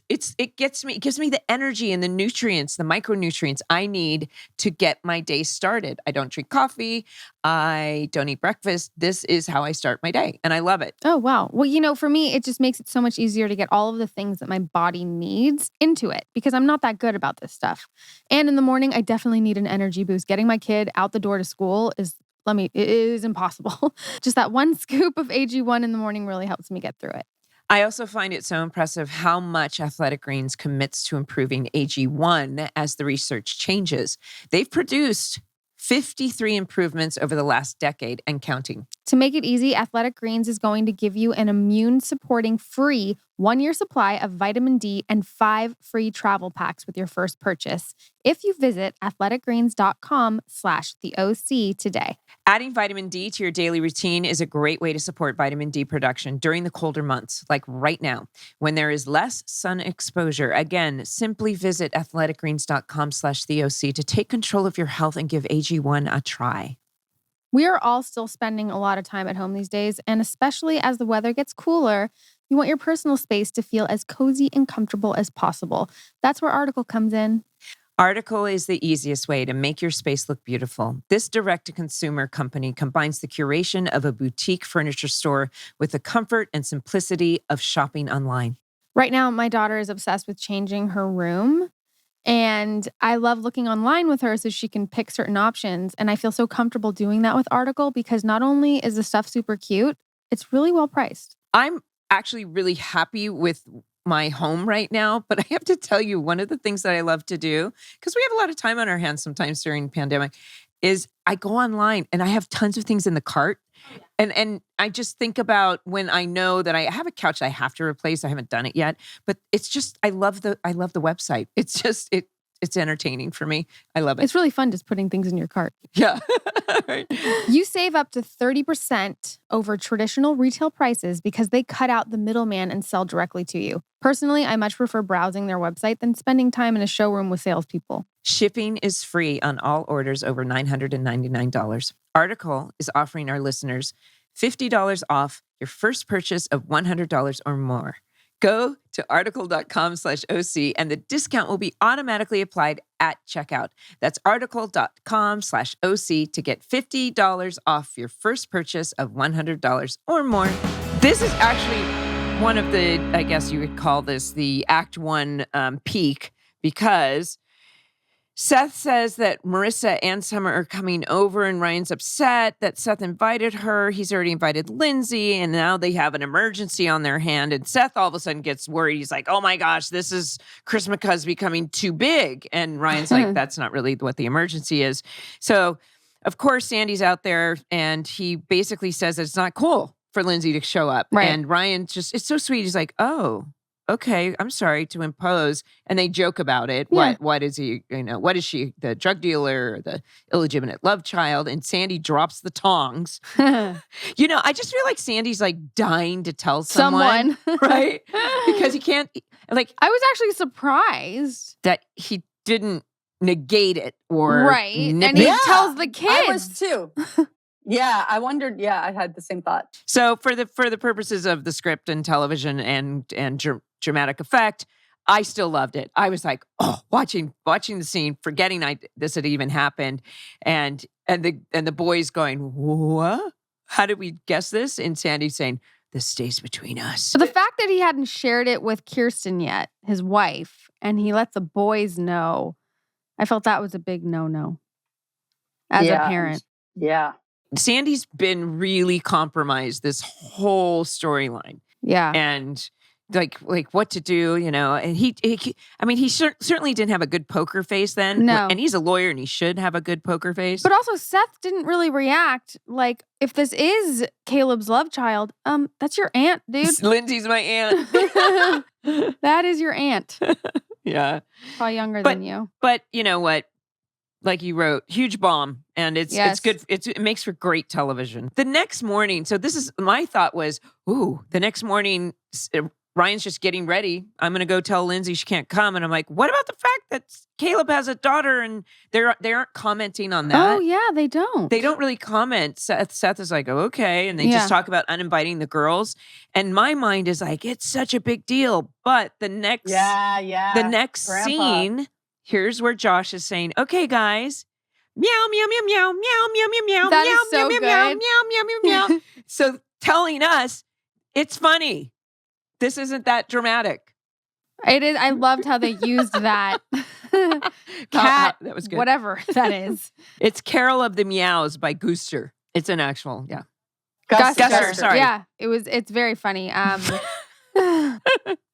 gives me the energy and the nutrients, the micronutrients I need to get my day started. I don't drink coffee. I don't eat breakfast. This is how I start my day. And I love it. Oh, wow. Well, for me, it just makes it so much easier to get all of the things that my body needs into it because I'm not that good about this stuff. And in the morning, I definitely need an energy boost. Getting my kid out the door to school it is impossible. Just that one scoop of AG1 in the morning really helps me get through it. I also find it so impressive how much Athletic Greens commits to improving AG1 as the research changes. They've produced 53 improvements over the last decade and counting. To make it easy, Athletic Greens is going to give you an immune-supporting free 1-year supply of vitamin D and 5 free travel packs with your first purchase if you visit athleticgreens.com/theOC today. Adding vitamin D to your daily routine is a great way to support vitamin D production during the colder months, like right now, when there is less sun exposure. Again, simply visit athleticgreens.com/theOC to take control of your health and give AG1 a try. We are all still spending a lot of time at home these days, and especially as the weather gets cooler, you want your personal space to feel as cozy and comfortable as possible. That's where Article comes in. Article is the easiest way to make your space look beautiful. This direct-to-consumer company combines the curation of a boutique furniture store with the comfort and simplicity of shopping online. Right now, my daughter is obsessed with changing her room, and I love looking online with her so she can pick certain options. And I feel so comfortable doing that with Article because not only is the stuff super cute, it's really well priced. I'm actually really happy with my home right now, but I have to tell you, one of the things that I love to do, because we have a lot of time on our hands sometimes during the pandemic, is I go online and I have tons of things in the cart. And I just think about when I know that I have a couch I have to replace. I haven't done it yet, but it's just, I love the website. It's just, it's entertaining for me. I love it. It's really fun just putting things in your cart. Yeah. Right. You save up to 30% over traditional retail prices because they cut out the middleman and sell directly to you. Personally, I much prefer browsing their website than spending time in a showroom with salespeople. Shipping is free on all orders over $999. Article is offering our listeners $50 off your first purchase of $100 or more. Go to article.com/OC and the discount will be automatically applied at checkout. That's article.com/OC to get $50 off your first purchase of $100 or more. This is actually one of the, I guess you would call this the Act 1 peak, because Seth says that Marissa and Summer are coming over and Ryan's upset that Seth invited her. He's already invited Lindsay and now they have an emergency on their hand. And Seth all of a sudden gets worried. He's like, oh my gosh, this is Chrismukkah is becoming too big. And Ryan's like, that's not really what the emergency is. So of course, Sandy's out there and he basically says that it's not cool for Lindsay to show up. Right. And Ryan just, it's so sweet. He's like, oh, okay, I'm sorry to impose. And they joke about it. Yeah. What is he, what is she, the drug dealer or the illegitimate love child? And Sandy drops the tongs. I just feel like Sandy's like dying to tell someone. Right? Because he can't, like. I was actually surprised that he didn't negate it or. Right. And he tells the kids. I was too. Yeah, I wondered. Yeah, I had the same thought. So for the purposes of the script and television and dramatic effect, I still loved it. I was like, oh, watching the scene, forgetting this had even happened, and the boys going, what? How did we guess this? And Sandy saying, this stays between us. But the fact that he hadn't shared it with Kirsten yet, his wife, and he let the boys know, I felt that was a big no-no as a parent. Yeah. Sandy's been really compromised this whole storyline. Yeah. And like what to do, and he certainly didn't have a good poker face then. No. And he's a lawyer and he should have a good poker face. But also Seth didn't really react. Like, if this is Caleb's love child, that's your aunt, dude. Lindsay's my aunt. That is your aunt. Yeah. Probably younger than you. But you know what? Like you wrote, huge bomb. And it's good. It makes for great television. The next morning, so this is, my thought was, the next morning, Ryan's just getting ready. I'm going to go tell Lindsay she can't come. And I'm like, what about the fact that Caleb has a daughter and they aren't commenting on that? Oh, yeah, they don't. They don't really comment. Seth is like, oh, okay. And they just talk about uninviting the girls. And my mind is like, it's such a big deal. But the next, the next scene, here's where Josh is saying, okay, guys, meow, meow, meow, meow, meow, meow, meow, meow, that meow, is so meow, good. meow, meow, meow, meow, meow. So telling us it's funny. This isn't that dramatic. It is. I loved how they used that. Cat, that was good. Whatever that is. It's Carol of the Meows by Gooster. It's an actual, Guster. Sorry. Yeah, it's very funny.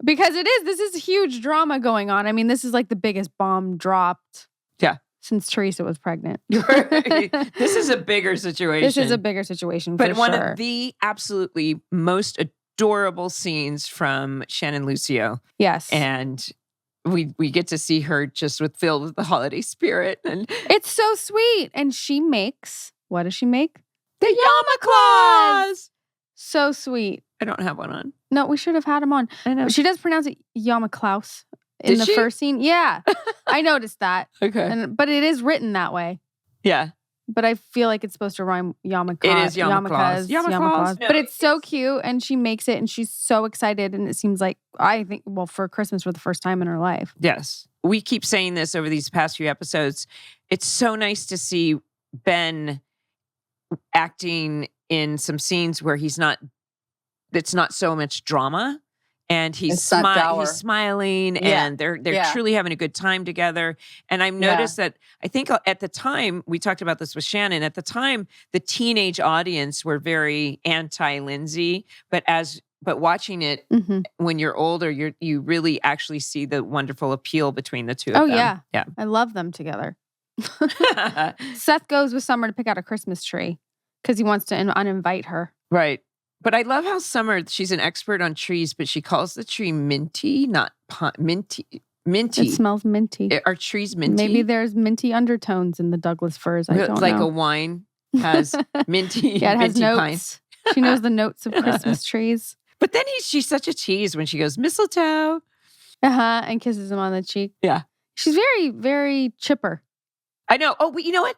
Because this is huge drama going on. I mean, this is like the biggest bomb dropped. Yeah. since Teresa was pregnant. This is a bigger situation. This is a bigger situation, but one sure. of the absolutely most adorable scenes from Shannon Lucio. Yes. And we get to see her just filled with the holiday spirit. And it's so sweet. And she makes, what does she make? The Yarmulkes. So sweet. I don't have one on. No, we should have had him on. I know. She does pronounce it Yarmulkes in the first scene. Yeah. I noticed that. Okay. But it is written that way. Yeah. But I feel like it's supposed to rhyme yarmulke. It is yarmulkes. Yarmulkes. But it's so cute, and she makes it, and she's so excited. And it seems like, I think, well, for Christmas for the first time in her life. Yes. We keep saying this over these past few episodes. It's so nice to see Ben acting in some scenes where it's not so much drama. And he's smiling, and they're truly having a good time together. And I've noticed that, I think at the time, we talked about this with Shannon, at the time, the teenage audience were very anti-Lindsay. But watching it when you're older, you really actually see the wonderful appeal between the two of them. Oh, yeah. I love them together. Seth goes with Summer to pick out a Christmas tree because he wants to uninvite her. Right. But I love how Summer, she's an expert on trees, but she calls the tree minty, not minty. Minty. It smells minty. Are trees minty? Maybe there's minty undertones in the Douglas firs. I don't know. Like a wine has minty, yeah, it has minty notes. Pine. She knows the notes of Christmas trees. But then she's such a tease when she goes, mistletoe. And kisses him on the cheek. Yeah. She's very, very chipper. I know. Oh, you know what?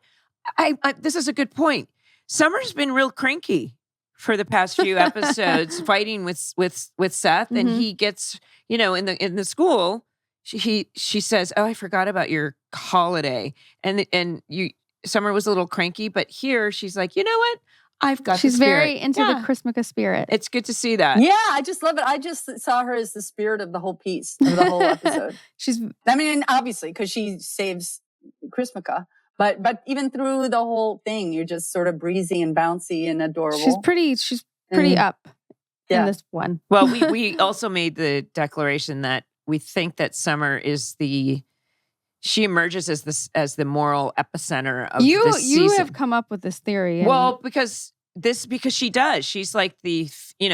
I this is a good point. Summer's been real cranky for the past few episodes, fighting with Seth, and he gets, in the school, she says, "Oh, I forgot about your holiday," and Summer was a little cranky, but here she's like, "You know what? I've got." She's very into the Chrismukkah spirit. It's good to see that. Yeah, I just love it. I just saw her as the spirit of the whole piece, of the whole episode. Obviously, because she saves Chrismukkah. But even through the whole thing, you're just sort of breezy and bouncy and adorable. She's pretty up in this one. Well, we also made the declaration that we think that Summer is she emerges as the moral epicenter of this season. You have come up with this theory. Well, because she does. She's like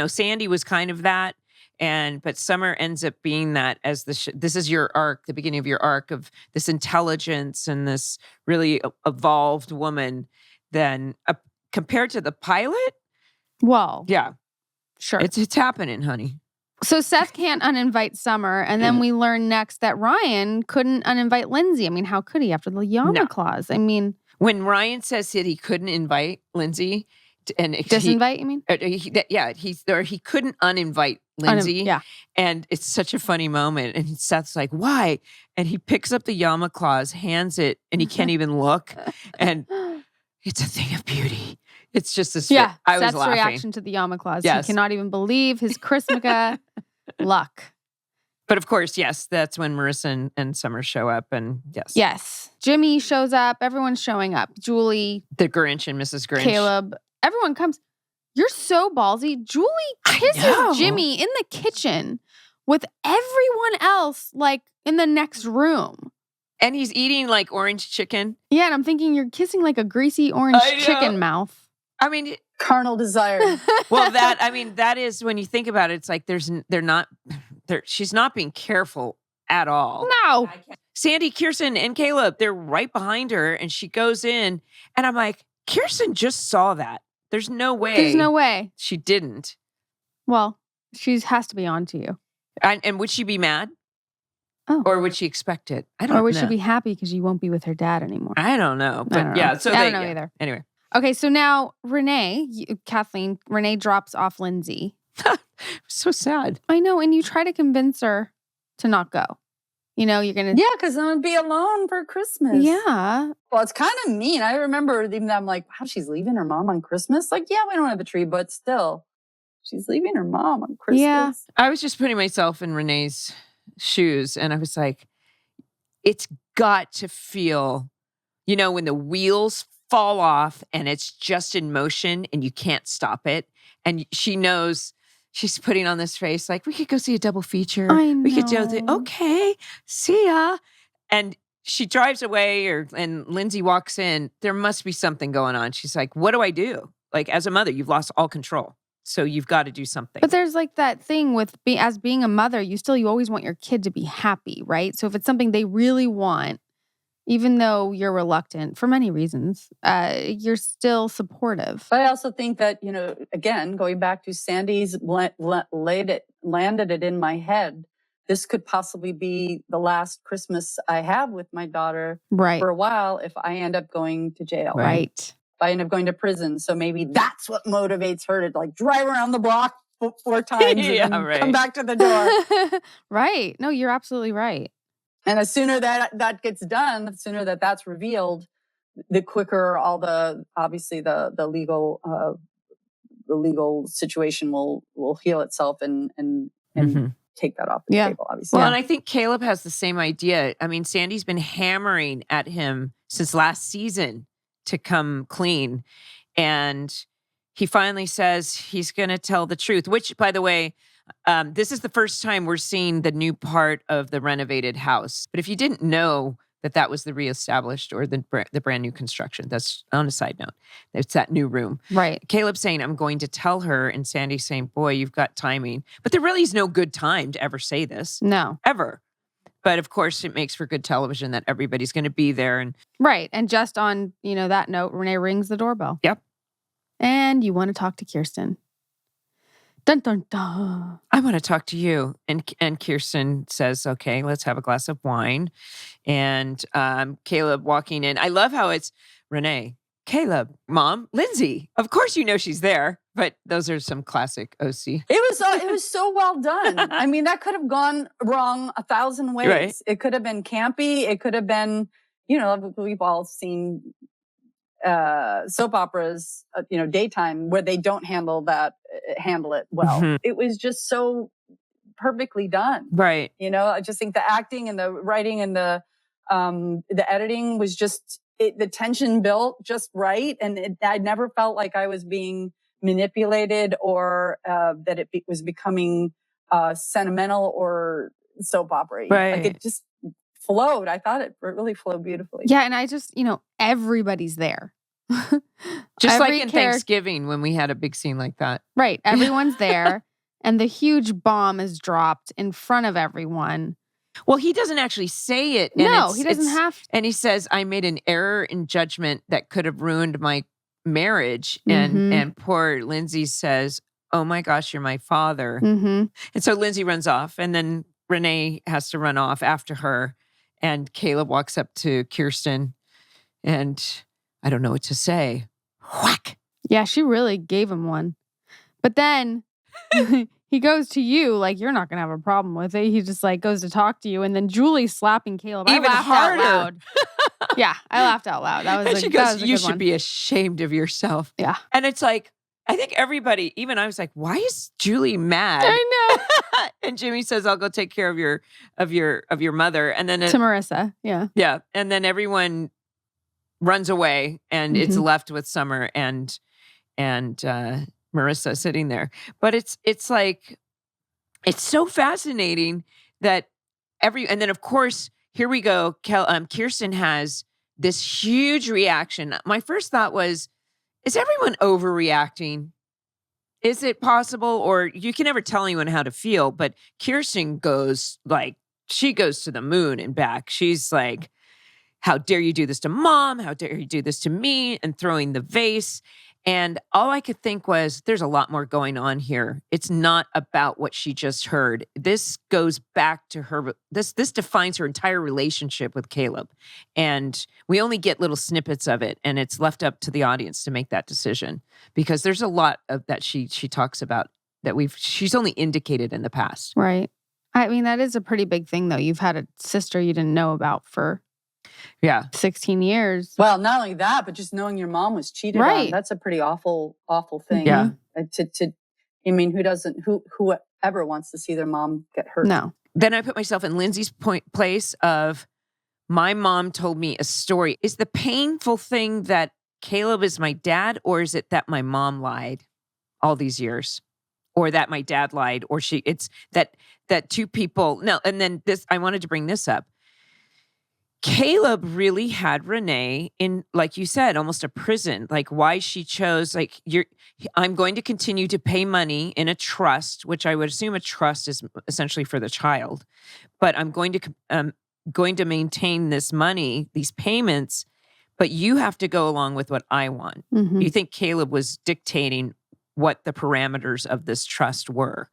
Sandy was kind of that. But Summer ends up being that as this is your arc, the beginning of your arc of this intelligence and this really evolved woman. Then compared to the pilot, well, yeah, sure, it's happening, honey. So Seth can't uninvite Summer, and then we learn next that Ryan couldn't uninvite Lindsay. I mean, how could he after the Yarmulkes? I mean, when Ryan says that he couldn't invite Lindsay. And disinvite, you mean? He couldn't uninvite Lindsay. And it's such a funny moment. And Seth's like, why? And he picks up the yarmulke, hands it, and he can't even look. And it's a thing of beauty. It's just this. Yeah, I was Seth's laughing. reaction to the yarmulke. Yes. He cannot even believe his Chrismukkah luck. But of course, yes, that's when Marissa and Summer show up. And yes. Yes. Jimmy shows up. Everyone's showing up. Julie. The Grinch and Mrs. Grinch. Caleb. Everyone comes. You're so ballsy. Julie kisses Jimmy in the kitchen with everyone else, like in the next room. And he's eating like orange chicken. Yeah, and I'm thinking you're kissing like a greasy orange chicken mouth. I mean, carnal desire. Well, that is when you think about it. It's like she's not being careful at all. No. Sandy, Kirsten, and Caleb, they're right behind her, and she goes in, and I'm like, Kirsten just saw that. There's no way. She didn't. Well, she has to be on to you. And would she be mad? Oh. Or would she expect it? I don't know. Or would she be happy because you won't be with her dad anymore? I don't know. But I don't know either. Anyway. Okay, so now Renee drops off Lindsay. So sad. I know, and you try to convince her to not go. You're going to... Yeah, because I'm going to be alone for Christmas. Yeah. Well, it's kind of mean. I remember even I'm like, wow, she's leaving her mom on Christmas? Like, yeah, we don't have a tree, but still, she's leaving her mom on Christmas. Yeah. I was just putting myself in Renee's shoes, and I was like, it's got to feel, when the wheels fall off and it's just in motion and you can't stop it. And she knows... She's putting on this face like, we could go see a double feature. I know. We could do okay, see ya. And she drives away and Lindsay walks in. There must be something going on. She's like, what do I do? Like, as a mother, you've lost all control. So you've got to do something. But there's like that thing with being a mother, you always want your kid to be happy, right? So if it's something they really want, even though you're reluctant for many reasons, you're still supportive. But I also think that, again, going back to Sandy's landed it in my head. This could possibly be the last Christmas I have with my daughter for a while if I end up going to jail. Right. If I end up going to prison. So maybe that's what motivates her to like drive around the block 4 times and then come back to the door. Right. No, you're absolutely right. And the sooner that gets done, the sooner that's revealed, the quicker all the legal situation will heal itself and take that off the table, obviously. Well, and I think Caleb has the same idea. I mean, Sandy's been hammering at him since last season to come clean. And he finally says he's going to tell the truth, which, by the way, this is the first time we're seeing the new part of the renovated house. But if you didn't know that was the reestablished or the brand new construction, that's on a side note. It's that new room. Right. Caleb saying, I'm going to tell her, and Sandy saying, boy, you've got timing. But there really is no good time to ever say this. No. Ever. But of course, it makes for good television that everybody's going to be there. Right. And just on, that note, Renee rings the doorbell. Yep. And you want to talk to Kirsten. Dun, dun, dun. I want to talk to you. And Kirsten says, okay, let's have a glass of wine. And Caleb walking in. I love how it's Renee, Caleb, Mom, Lindsay. Of course you know she's there. But those are some classic OC. It was so well done. I mean, that could have gone wrong 1,000 ways. Right. It could have been campy. It could have been, we've all seen soap operas, daytime where they don't handle it well. Mm-hmm. It was just so perfectly done. Right. I just think the acting and the writing and the editing was just, the tension built just right. And I never felt like I was being manipulated or that it was becoming sentimental or soap opera. Right. Like it just flowed. I thought it really flowed beautifully. Yeah, and I just, everybody's there. Just like in Thanksgiving when we had a big scene like that. Right. Everyone's there. And the huge bomb is dropped in front of everyone. Well, he doesn't actually say it. No, he doesn't have to. And he says, I made an error in judgment that could have ruined my marriage. And poor Lindsay says, oh my gosh, you're my father. Mm-hmm. And so Lindsay runs off, and then Renee has to run off after her. And Caleb walks up to Kirsten, and I don't know what to say. Whack. Yeah, she really gave him one. But then he goes to you, like, you're not going to have a problem with it. He just like goes to talk to you. And then Julie's slapping Caleb. Even I laughed harder. Out loud. Yeah, I laughed out loud. That was and she goes, you should one. be ashamed of yourself. Yeah. And it's like, I think everybody, even I was like, why is Julie mad? I know. And Jimmy says, I'll go take care of your mother. And then to Marissa. Yeah. Yeah. And then everyone runs away, and it's left with Summer and Marissa sitting there. But it's like, it's so fascinating that and then of course, here we go. Kirsten has this huge reaction. My first thought was, is everyone overreacting? Is it possible? Or you can never tell anyone how to feel, but Kirsten she goes to the moon and back. She's like, how dare you do this to Mom? How dare you do this to me? And throwing the vase. And all I could think was, there's a lot more going on here. It's not about what she just heard. This goes back to her. This defines her entire relationship with Caleb. And we only get little snippets of it. And it's left up to the audience to make that decision. Because there's a lot of that she talks about that she's only indicated in the past. Right. I mean, that is a pretty big thing, though. You've had a sister you didn't know about for 16 years. Well, not only that, but just knowing your mom was cheated on. That's a pretty awful thing. Yeah. Whoever wants to see their mom get hurt. No. Then I put myself in Lindsay's place of, my mom told me a story. Is the painful thing that Caleb is my dad, or is it that my mom lied all these years? Or that my dad lied, or it's that two people. No, and then I wanted to bring this up. Caleb really had Renee in, like you said, almost a prison. Like why she chose, like I'm going to continue to pay money in a trust, which I would assume a trust is essentially for the child, but I'm going to maintain this money, these payments, but you have to go along with what I want. Mm-hmm. You think Caleb was dictating what the parameters of this trust were,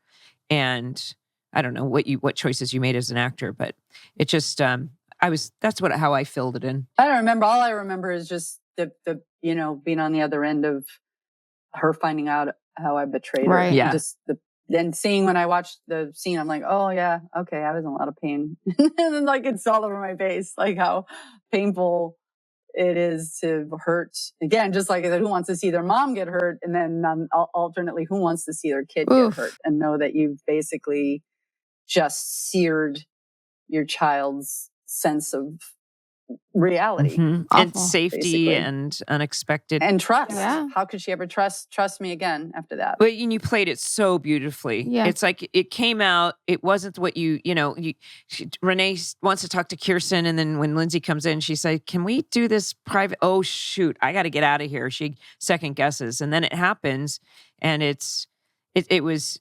and I don't know what choices you made as an actor, but it just that's how I filled it in. I don't remember. All I remember is just the being on the other end of her finding out how I betrayed her. Yeah. Just then seeing when I watched the scene, I'm like, oh yeah, okay, I was in a lot of pain. And then like it's all over my face, like how painful it is to hurt. Again, just like I said, who wants to see their mom get hurt? And then alternately, who wants to see their kid get hurt and know that you've basically just seared your child's sense of reality and safety, basically. And unexpected and trust. Yeah. How could she ever trust me again after that? But you played it so beautifully. Yeah. It's like it came out. It wasn't what Renee wants to talk to Kirsten, and then when Lindsay comes in, she's like, "Can we do this private?" Oh shoot, I got to get out of here. She second guesses, and then it happens, and it was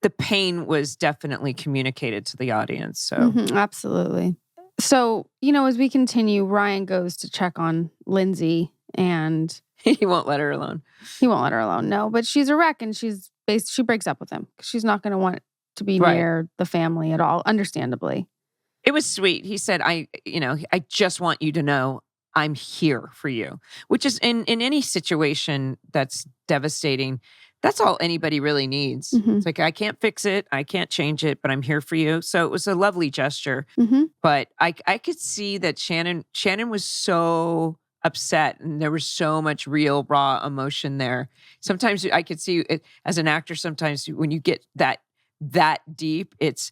the pain was definitely communicated to the audience. So absolutely. So, as we continue, Ryan goes to check on Lindsay and he won't let her alone. He won't let her alone. No, but she's a wreck and she breaks up with him because she's not going to want to be near the family at all, understandably. It was sweet. He said, I just want you to know I'm here for you, which is in any situation that's devastating. That's all anybody really needs. It's like, I can't fix it. I can't change it, but I'm here for you. So it was a lovely gesture. But I could see that Shannon was so upset and there was so much real, raw emotion there. Sometimes I could see it as an actor. Sometimes when you get that deep, it's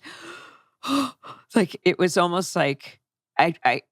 like, it was almost like I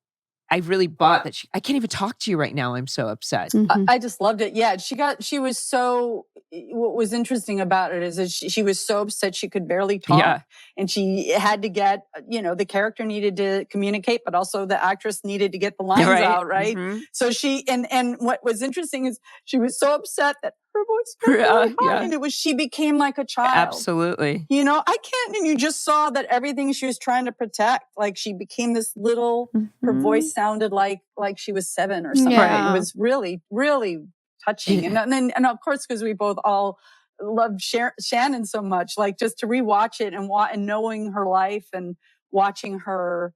really bought that. I can't even talk to you right now. I'm so upset. I just loved it. Yeah, she was so. What was interesting about it is that she was so upset she could barely talk. Yeah. And she had to get, the character needed to communicate, but also the actress needed to get the lines out, right? So she, and what was interesting is she was so upset that her voice got really high, and she became like a child. Absolutely. I can't, and you just saw that everything she was trying to protect, like she became this little, her voice sounded like she was 7 or something. Yeah. It was really, really touching. And of course, because we both all loved Shannon so much, like just to rewatch it and knowing her life and watching her,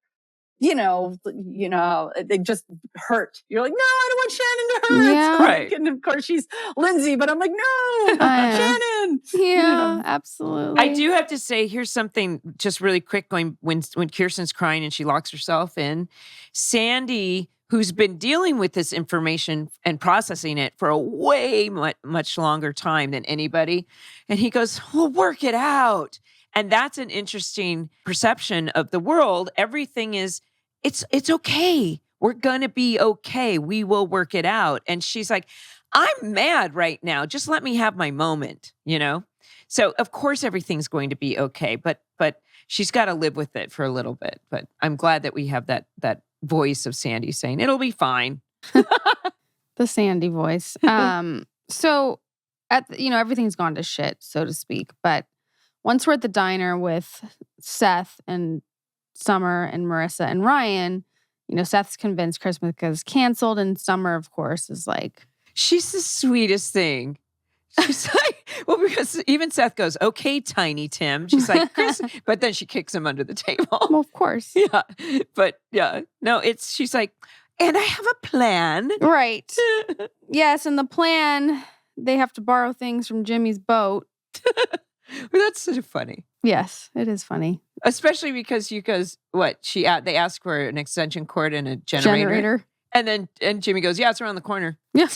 it just hurt. You're like, no, I don't want Shannon to hurt. Yeah. Right. And of course she's Lindsay, but I'm like, no, Shannon. Yeah, absolutely. I do have to say, here's something just really quick going when Kirsten's crying and she locks herself in. Sandy, who's been dealing with this information and processing it for a way much longer time than anybody. And he goes, we'll work it out. And that's an interesting perception of the world. Everything is, it's okay. We're going to be okay. We will work it out. And she's like, I'm mad right now. Just let me have my moment, So of course everything's going to be okay, but she's got to live with it for a little bit. But I'm glad that we have that voice of Sandy saying it'll be fine. The Sandy voice. So everything's gone to shit, so to speak. But once we're at the diner with Seth and Summer and Marissa and Ryan, Seth's convinced Chrismukkah is canceled, and Summer, of course, is like, she's the sweetest thing. She's like, well, because even Seth goes, okay, Tiny Tim. She's like, Chris, but then she kicks him under the table. Well, of course. Yeah. But yeah, no, she's like, and I have a plan. Right. Yes. And the plan, they have to borrow things from Jimmy's boat. That's sort of funny. Yes, it is funny. Especially because they ask for an extension cord and a generator. And Jimmy goes, yeah, it's around the corner. Yeah.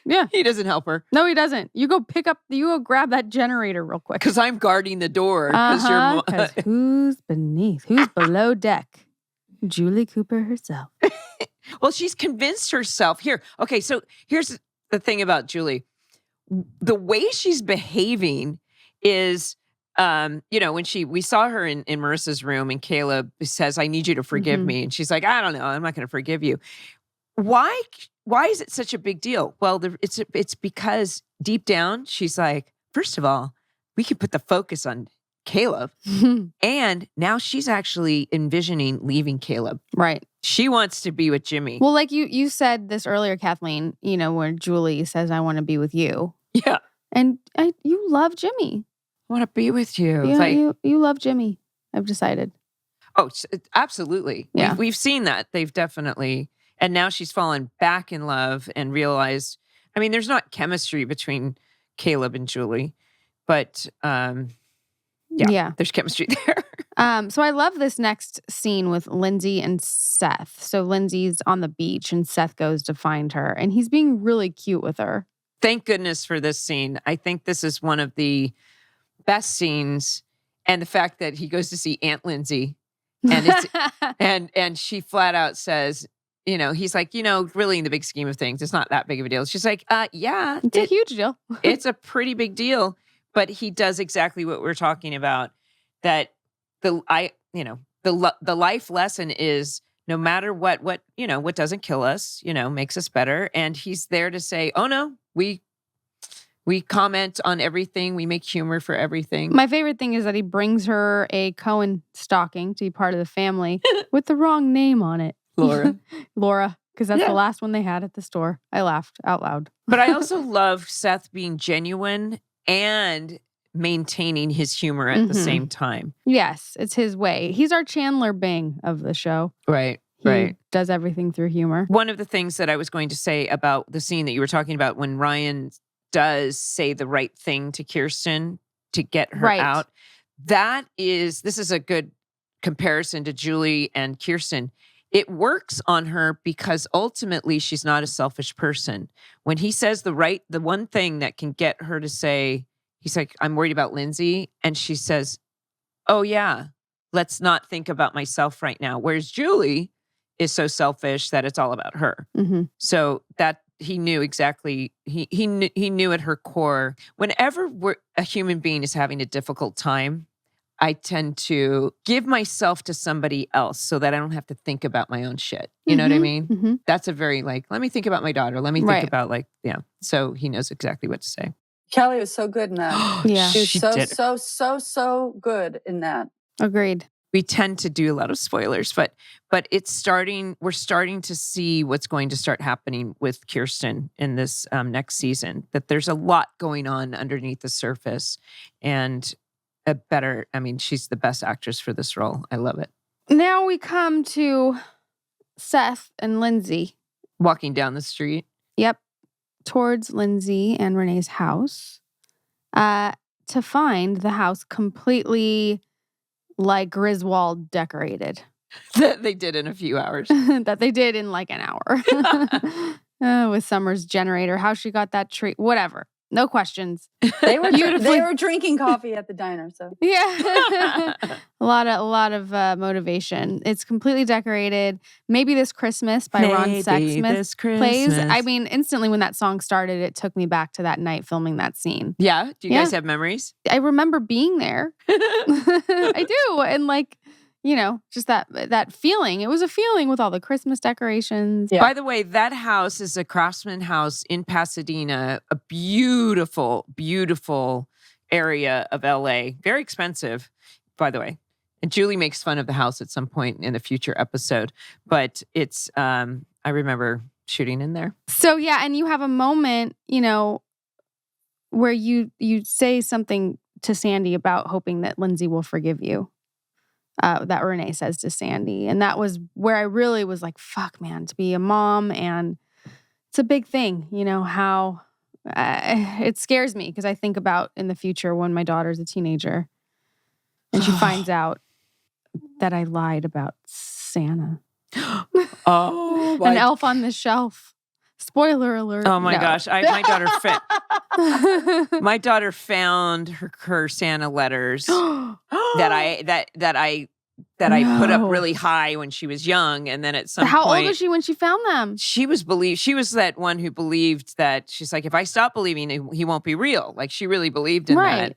Yeah. He doesn't help her. No, he doesn't. You go grab that generator real quick. Because I'm guarding the door. Because who's below deck? Julie Cooper herself. Well, she's convinced herself. Here. Okay, so here's the thing about Julie. The way she's behaving is when we saw her in Marissa's room and Caleb says, I need you to forgive me. And she's like, I don't know. I'm not going to forgive you. Why is it such a big deal? Well, it's because deep down, she's like, first of all, we can put the focus on Caleb. And now she's actually envisioning leaving Caleb. Right. She wants to be with Jimmy. Well, like you said this earlier, Kathleen, where Julie says, I want to be with you. Yeah. And you love Jimmy. I want to be with you. You love Jimmy. I've decided. Oh, absolutely. Yeah. We've seen that. They've definitely, and now she's fallen back in love and realized, there's not chemistry between Caleb and Julie, but there's chemistry there. So I love this next scene with Lindsay and Seth. So Lindsay's on the beach and Seth goes to find her and he's being really cute with her. Thank goodness for this scene. I think this is one of the best scenes, and the fact that he goes to see Aunt Lindsay and it's and she flat out says, he's like, really in the big scheme of things, it's not that big of a deal. She's like, yeah. It's a huge deal. It's a pretty big deal. But he does exactly what we're talking about. That the life lesson is no matter what doesn't kill us, makes us better. And he's there to say, oh no, we comment on everything. We make humor for everything. My favorite thing is that he brings her a Cohen stocking to be part of the family with the wrong name on it. Laura, because that's the last one they had at the store. I laughed out loud. But I also love Seth being genuine and maintaining his humor at the same time. Yes, it's his way. He's our Chandler Bing of the show. Right. He does everything through humor. One of the things that I was going to say about the scene that you were talking about when Ryan does say the right thing to Kirsten to get her out, this is a good comparison to Julie and Kirsten. It works on her because ultimately she's not a selfish person. When he says the one thing that can get her to say, he's like, I'm worried about Lindsay. And she says, oh yeah, let's not think about myself right now. Whereas Julie is so selfish that it's all about her. So that he knew exactly, he knew at her core, whenever a human being is having a difficult time, I tend to give myself to somebody else so that I don't have to think about my own shit. You know what I mean? That's a very let me think about my daughter. Let me think about so he knows exactly what to say. Kelly was so good in that. Yeah. She was so good in that. Agreed. We tend to do a lot of spoilers, but we're starting to see what's going to start happening with Kirsten in this next season, that there's a lot going on underneath the surface, and she's the best actress for this role. I love it. Now we come to Seth and Lindsay. Walking down the street. Yep. Towards Lindsay and Renee's house. To find the house completely like Griswold decorated. That they did in a few hours. That they did in like an hour. With Summer's generator. How she got that tree. Whatever. No questions. They were drinking coffee at the diner, so yeah, a lot of motivation. It's completely decorated. Maybe This Christmas by Ron Sexsmith plays. Instantly when that song started, it took me back to that night filming that scene. Yeah, do you guys have memories? I remember being there. I do, and just that feeling. It was a feeling with all the Christmas decorations. Yeah. By the way, that house is a Craftsman house in Pasadena, a beautiful, beautiful area of LA. Very expensive, by the way. And Julie makes fun of the house at some point in a future episode. But it's, I remember shooting in there. So yeah, and you have a moment, where you say something to Sandy about hoping that Lindsay will forgive you. That Renee says to Sandy. And that was where I really was like, fuck, man, to be a mom. And it's a big thing, how it scares me because I think about in the future when my daughter's a teenager and she finds out that I lied about Santa. An elf on the shelf. Spoiler alert. Oh my gosh. My daughter found her Santa letters that I put up really high when she was young, and then at some point, how old was she when she found them? She was that one who believed that she's like, if I stop believing, he won't be real. Like she really believed in that.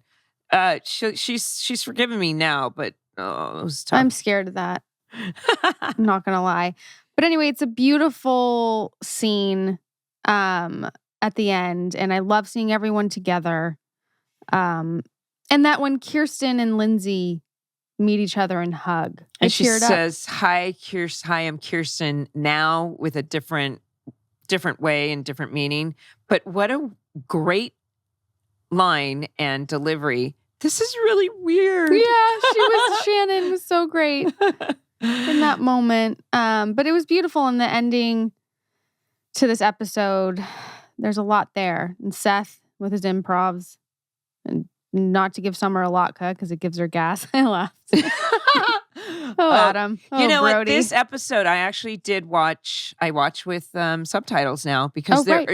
She's forgiven me now, but it was tough. I'm scared of that. I'm not gonna lie. But anyway, it's a beautiful scene at the end, and I love seeing everyone together. And that when Kirsten and Lindsay meet each other and hug, and she says, "Hi, I'm Kirsten," now with a different way and different meaning. But what a great line and delivery. This is really weird. Yeah, Shannon was so great in that moment. But it was beautiful in the ending to this episode. There's a lot there. And Seth with his improvs, and not to give Summer a latke because it gives her gas. I laughed. Adam. You know Brody. what? This episode I actually did watch. I watch with subtitles now because there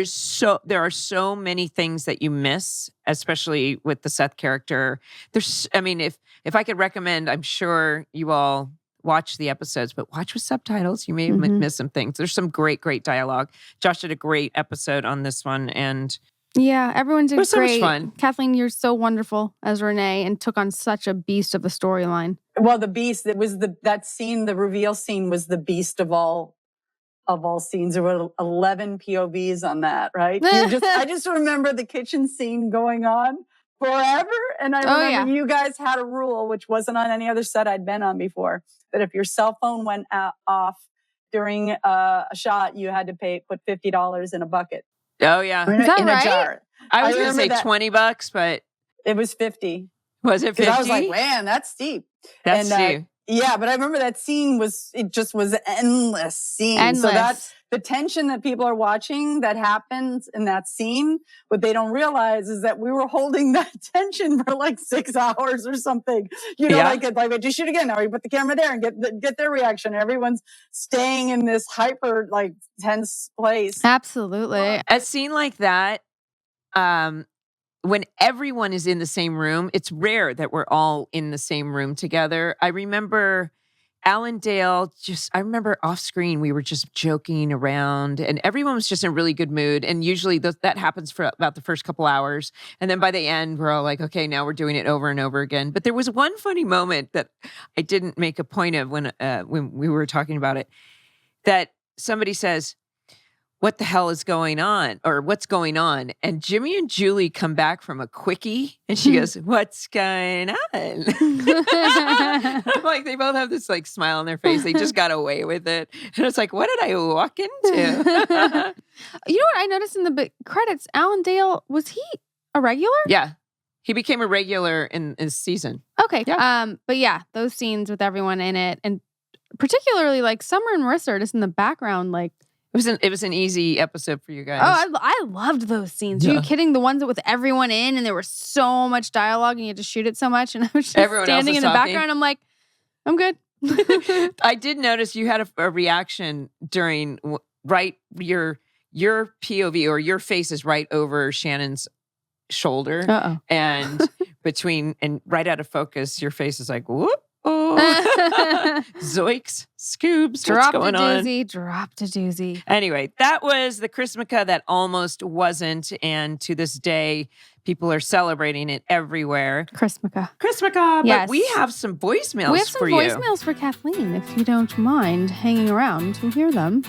are so many things that you miss, especially with the Seth character. If I could recommend, I'm sure you all watch the episodes, but watch with subtitles. You may have missed some things. There's some great dialogue. Josh did a great episode on this one, and yeah, everyone did great. So much fun. Kathleen, you're so wonderful as Renee, and took on such a beast of a storyline. Well, the beast, it was that scene, the reveal scene was the beast of all scenes. There were 11 POVs on that, right? I just remember the kitchen scene going on forever. And I remember you guys had a rule, which wasn't on any other set I'd been on before, that if your cell phone went off during a shot, you had to put $50 in a bucket. Oh, yeah. Is that right? A jar. I was going to say $20, but it was 50. Was it 50? I was like, man, that's steep. That's steep. Yeah, but I remember that scene was an endless scene. So that's the tension that people are watching that happens in that scene. What they don't realize is that we were holding that tension for like 6 hours or something. Like just shoot again. Now we put the camera there and get their reaction. Everyone's staying in this hyper tense place. Absolutely. A scene like that, when everyone is in the same room, it's rare that we're all in the same room together. I remember Allendale, I remember off screen, we were just joking around and everyone was just in a really good mood. And usually that happens for about the first couple hours. And then by the end, we're all like, okay, now we're doing it over and over again. But there was one funny moment that I didn't make a point of when we were talking about it, that somebody says, "What the hell is going on?" or "What's going on?" And Jimmy and Julie come back from a quickie and she goes, "What's going on?" Like they both have this smile on their face. They just got away with it. And it's like, what did I walk into? You know what I noticed in the credits? Allendale, was he a regular? Yeah. He became a regular in this season. Okay. Yeah. But yeah, those scenes with everyone in it, and particularly Summer and Marissa are just in the background, It was an easy episode for you guys. Oh, I loved those scenes. Yeah. Are you kidding? The ones with everyone in, and there was so much dialogue, and you had to shoot it so much, and I was just standing in the background. I'm like, I'm good. I did notice you had a reaction during your POV, or your face is right over Shannon's shoulder. Uh-oh. And right out of focus, your face is like, whoop. Oh, zoinks, scoobs, what's going on? Dropped a doozy. Anyway, that was the Chrismukkah That Almost Wasn't. And to this day, people are celebrating it everywhere. Chrismukkah. Yes. But we have some voicemails for you. We have some voicemails for Kathleen, if you don't mind hanging around to hear them.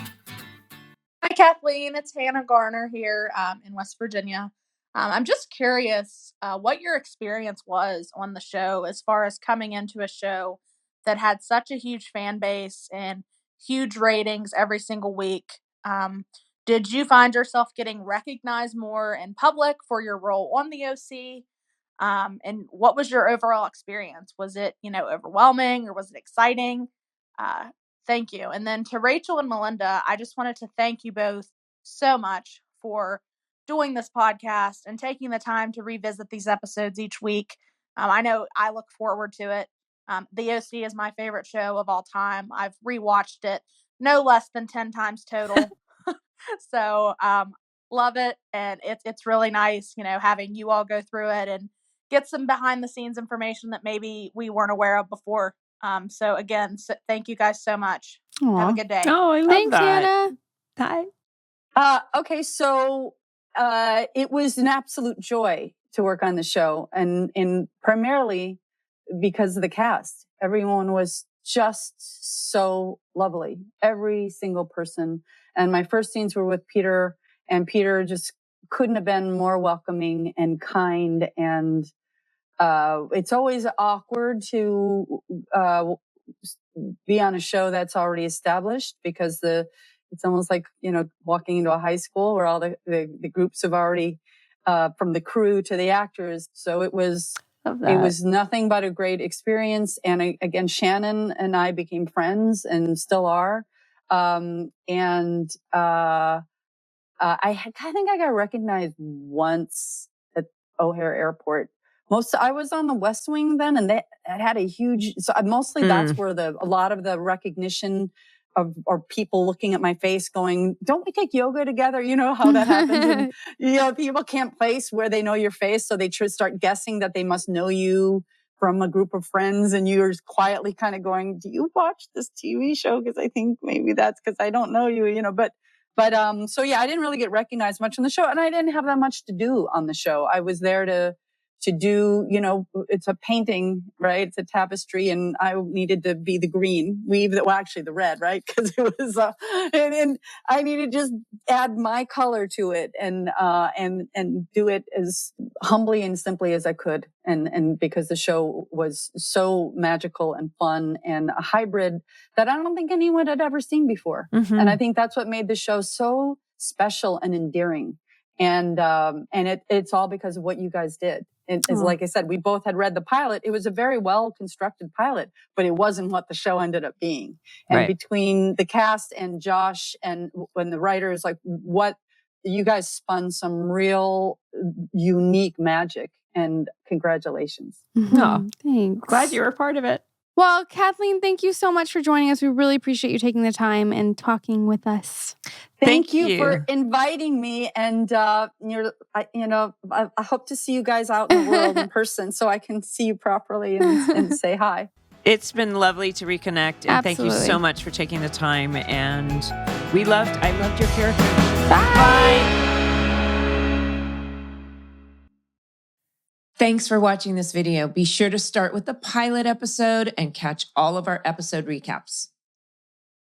Hi, Kathleen. It's Hannah Garner here in West Virginia. I'm just curious what your experience was on the show as far as coming into a show that had such a huge fan base and huge ratings every single week. Did you find yourself getting recognized more in public for your role on the OC? And what was your overall experience? Was it, overwhelming, or was it exciting? Thank you. And then to Rachel and Melinda, I just wanted to thank you both so much for doing this podcast and taking the time to revisit these episodes each week. I know I look forward to it. The OC is my favorite show of all time. I've rewatched it no less than 10 times total. So love it. And it's really nice, having you all go through it and get some behind the scenes information that maybe we weren't aware of before. So again, thank you guys so much. Aww. Have a good day. Oh, I love Thanks, that. Hannah. Bye. Okay, so it was an absolute joy to work on the show, and primarily because of the cast. Everyone was just so lovely, every single person. And my first scenes were with Peter, and Peter just couldn't have been more welcoming and kind. And it's always awkward to be on a show that's already established, because it's almost like, walking into a high school where all the groups have already, from the crew to the actors. So it was nothing but a great experience. And again, Shannon and I became friends and still are. I think I got recognized once at O'Hare Airport. I was on the West Wing then, and they had a huge. So mostly that's where a lot of the recognition or people looking at my face, going, "Don't we take yoga together?" You know how that happens, and people can't place where they know your face, so they start guessing that they must know you from a group of friends, and you're quietly kind of going, "Do you watch this TV show? Because I think maybe that's because I don't know you, But so yeah, I didn't really get recognized much on the show, and I didn't have that much to do on the show. I was there to do, it's a painting, right? It's a tapestry, and I needed to be the green. Actually the red, right? Because it was, and I needed to just add my color to it, and do it as humbly and simply as I could, and because the show was so magical and fun and a hybrid that I don't think anyone had ever seen before. Mm-hmm. And I think that's what made the show so special and endearing. And it's all because of what you guys did. Like I said, we both had read the pilot. It was a very well constructed pilot, but it wasn't what the show ended up being. And between the cast and Josh and when the writers, what you guys spun some real unique magic. And congratulations. Oh, thanks. Glad you were a part of it. Well, Kathleen, thank you so much for joining us. We really appreciate you taking the time and talking with us. Thank you for inviting me. And, I hope to see you guys out in the world in person so I can see you properly and say hi. It's been lovely to reconnect. And Thank you so much for taking the time. And I loved your character. Bye. Thanks for watching this video. Be sure to start with the pilot episode and catch all of our episode recaps.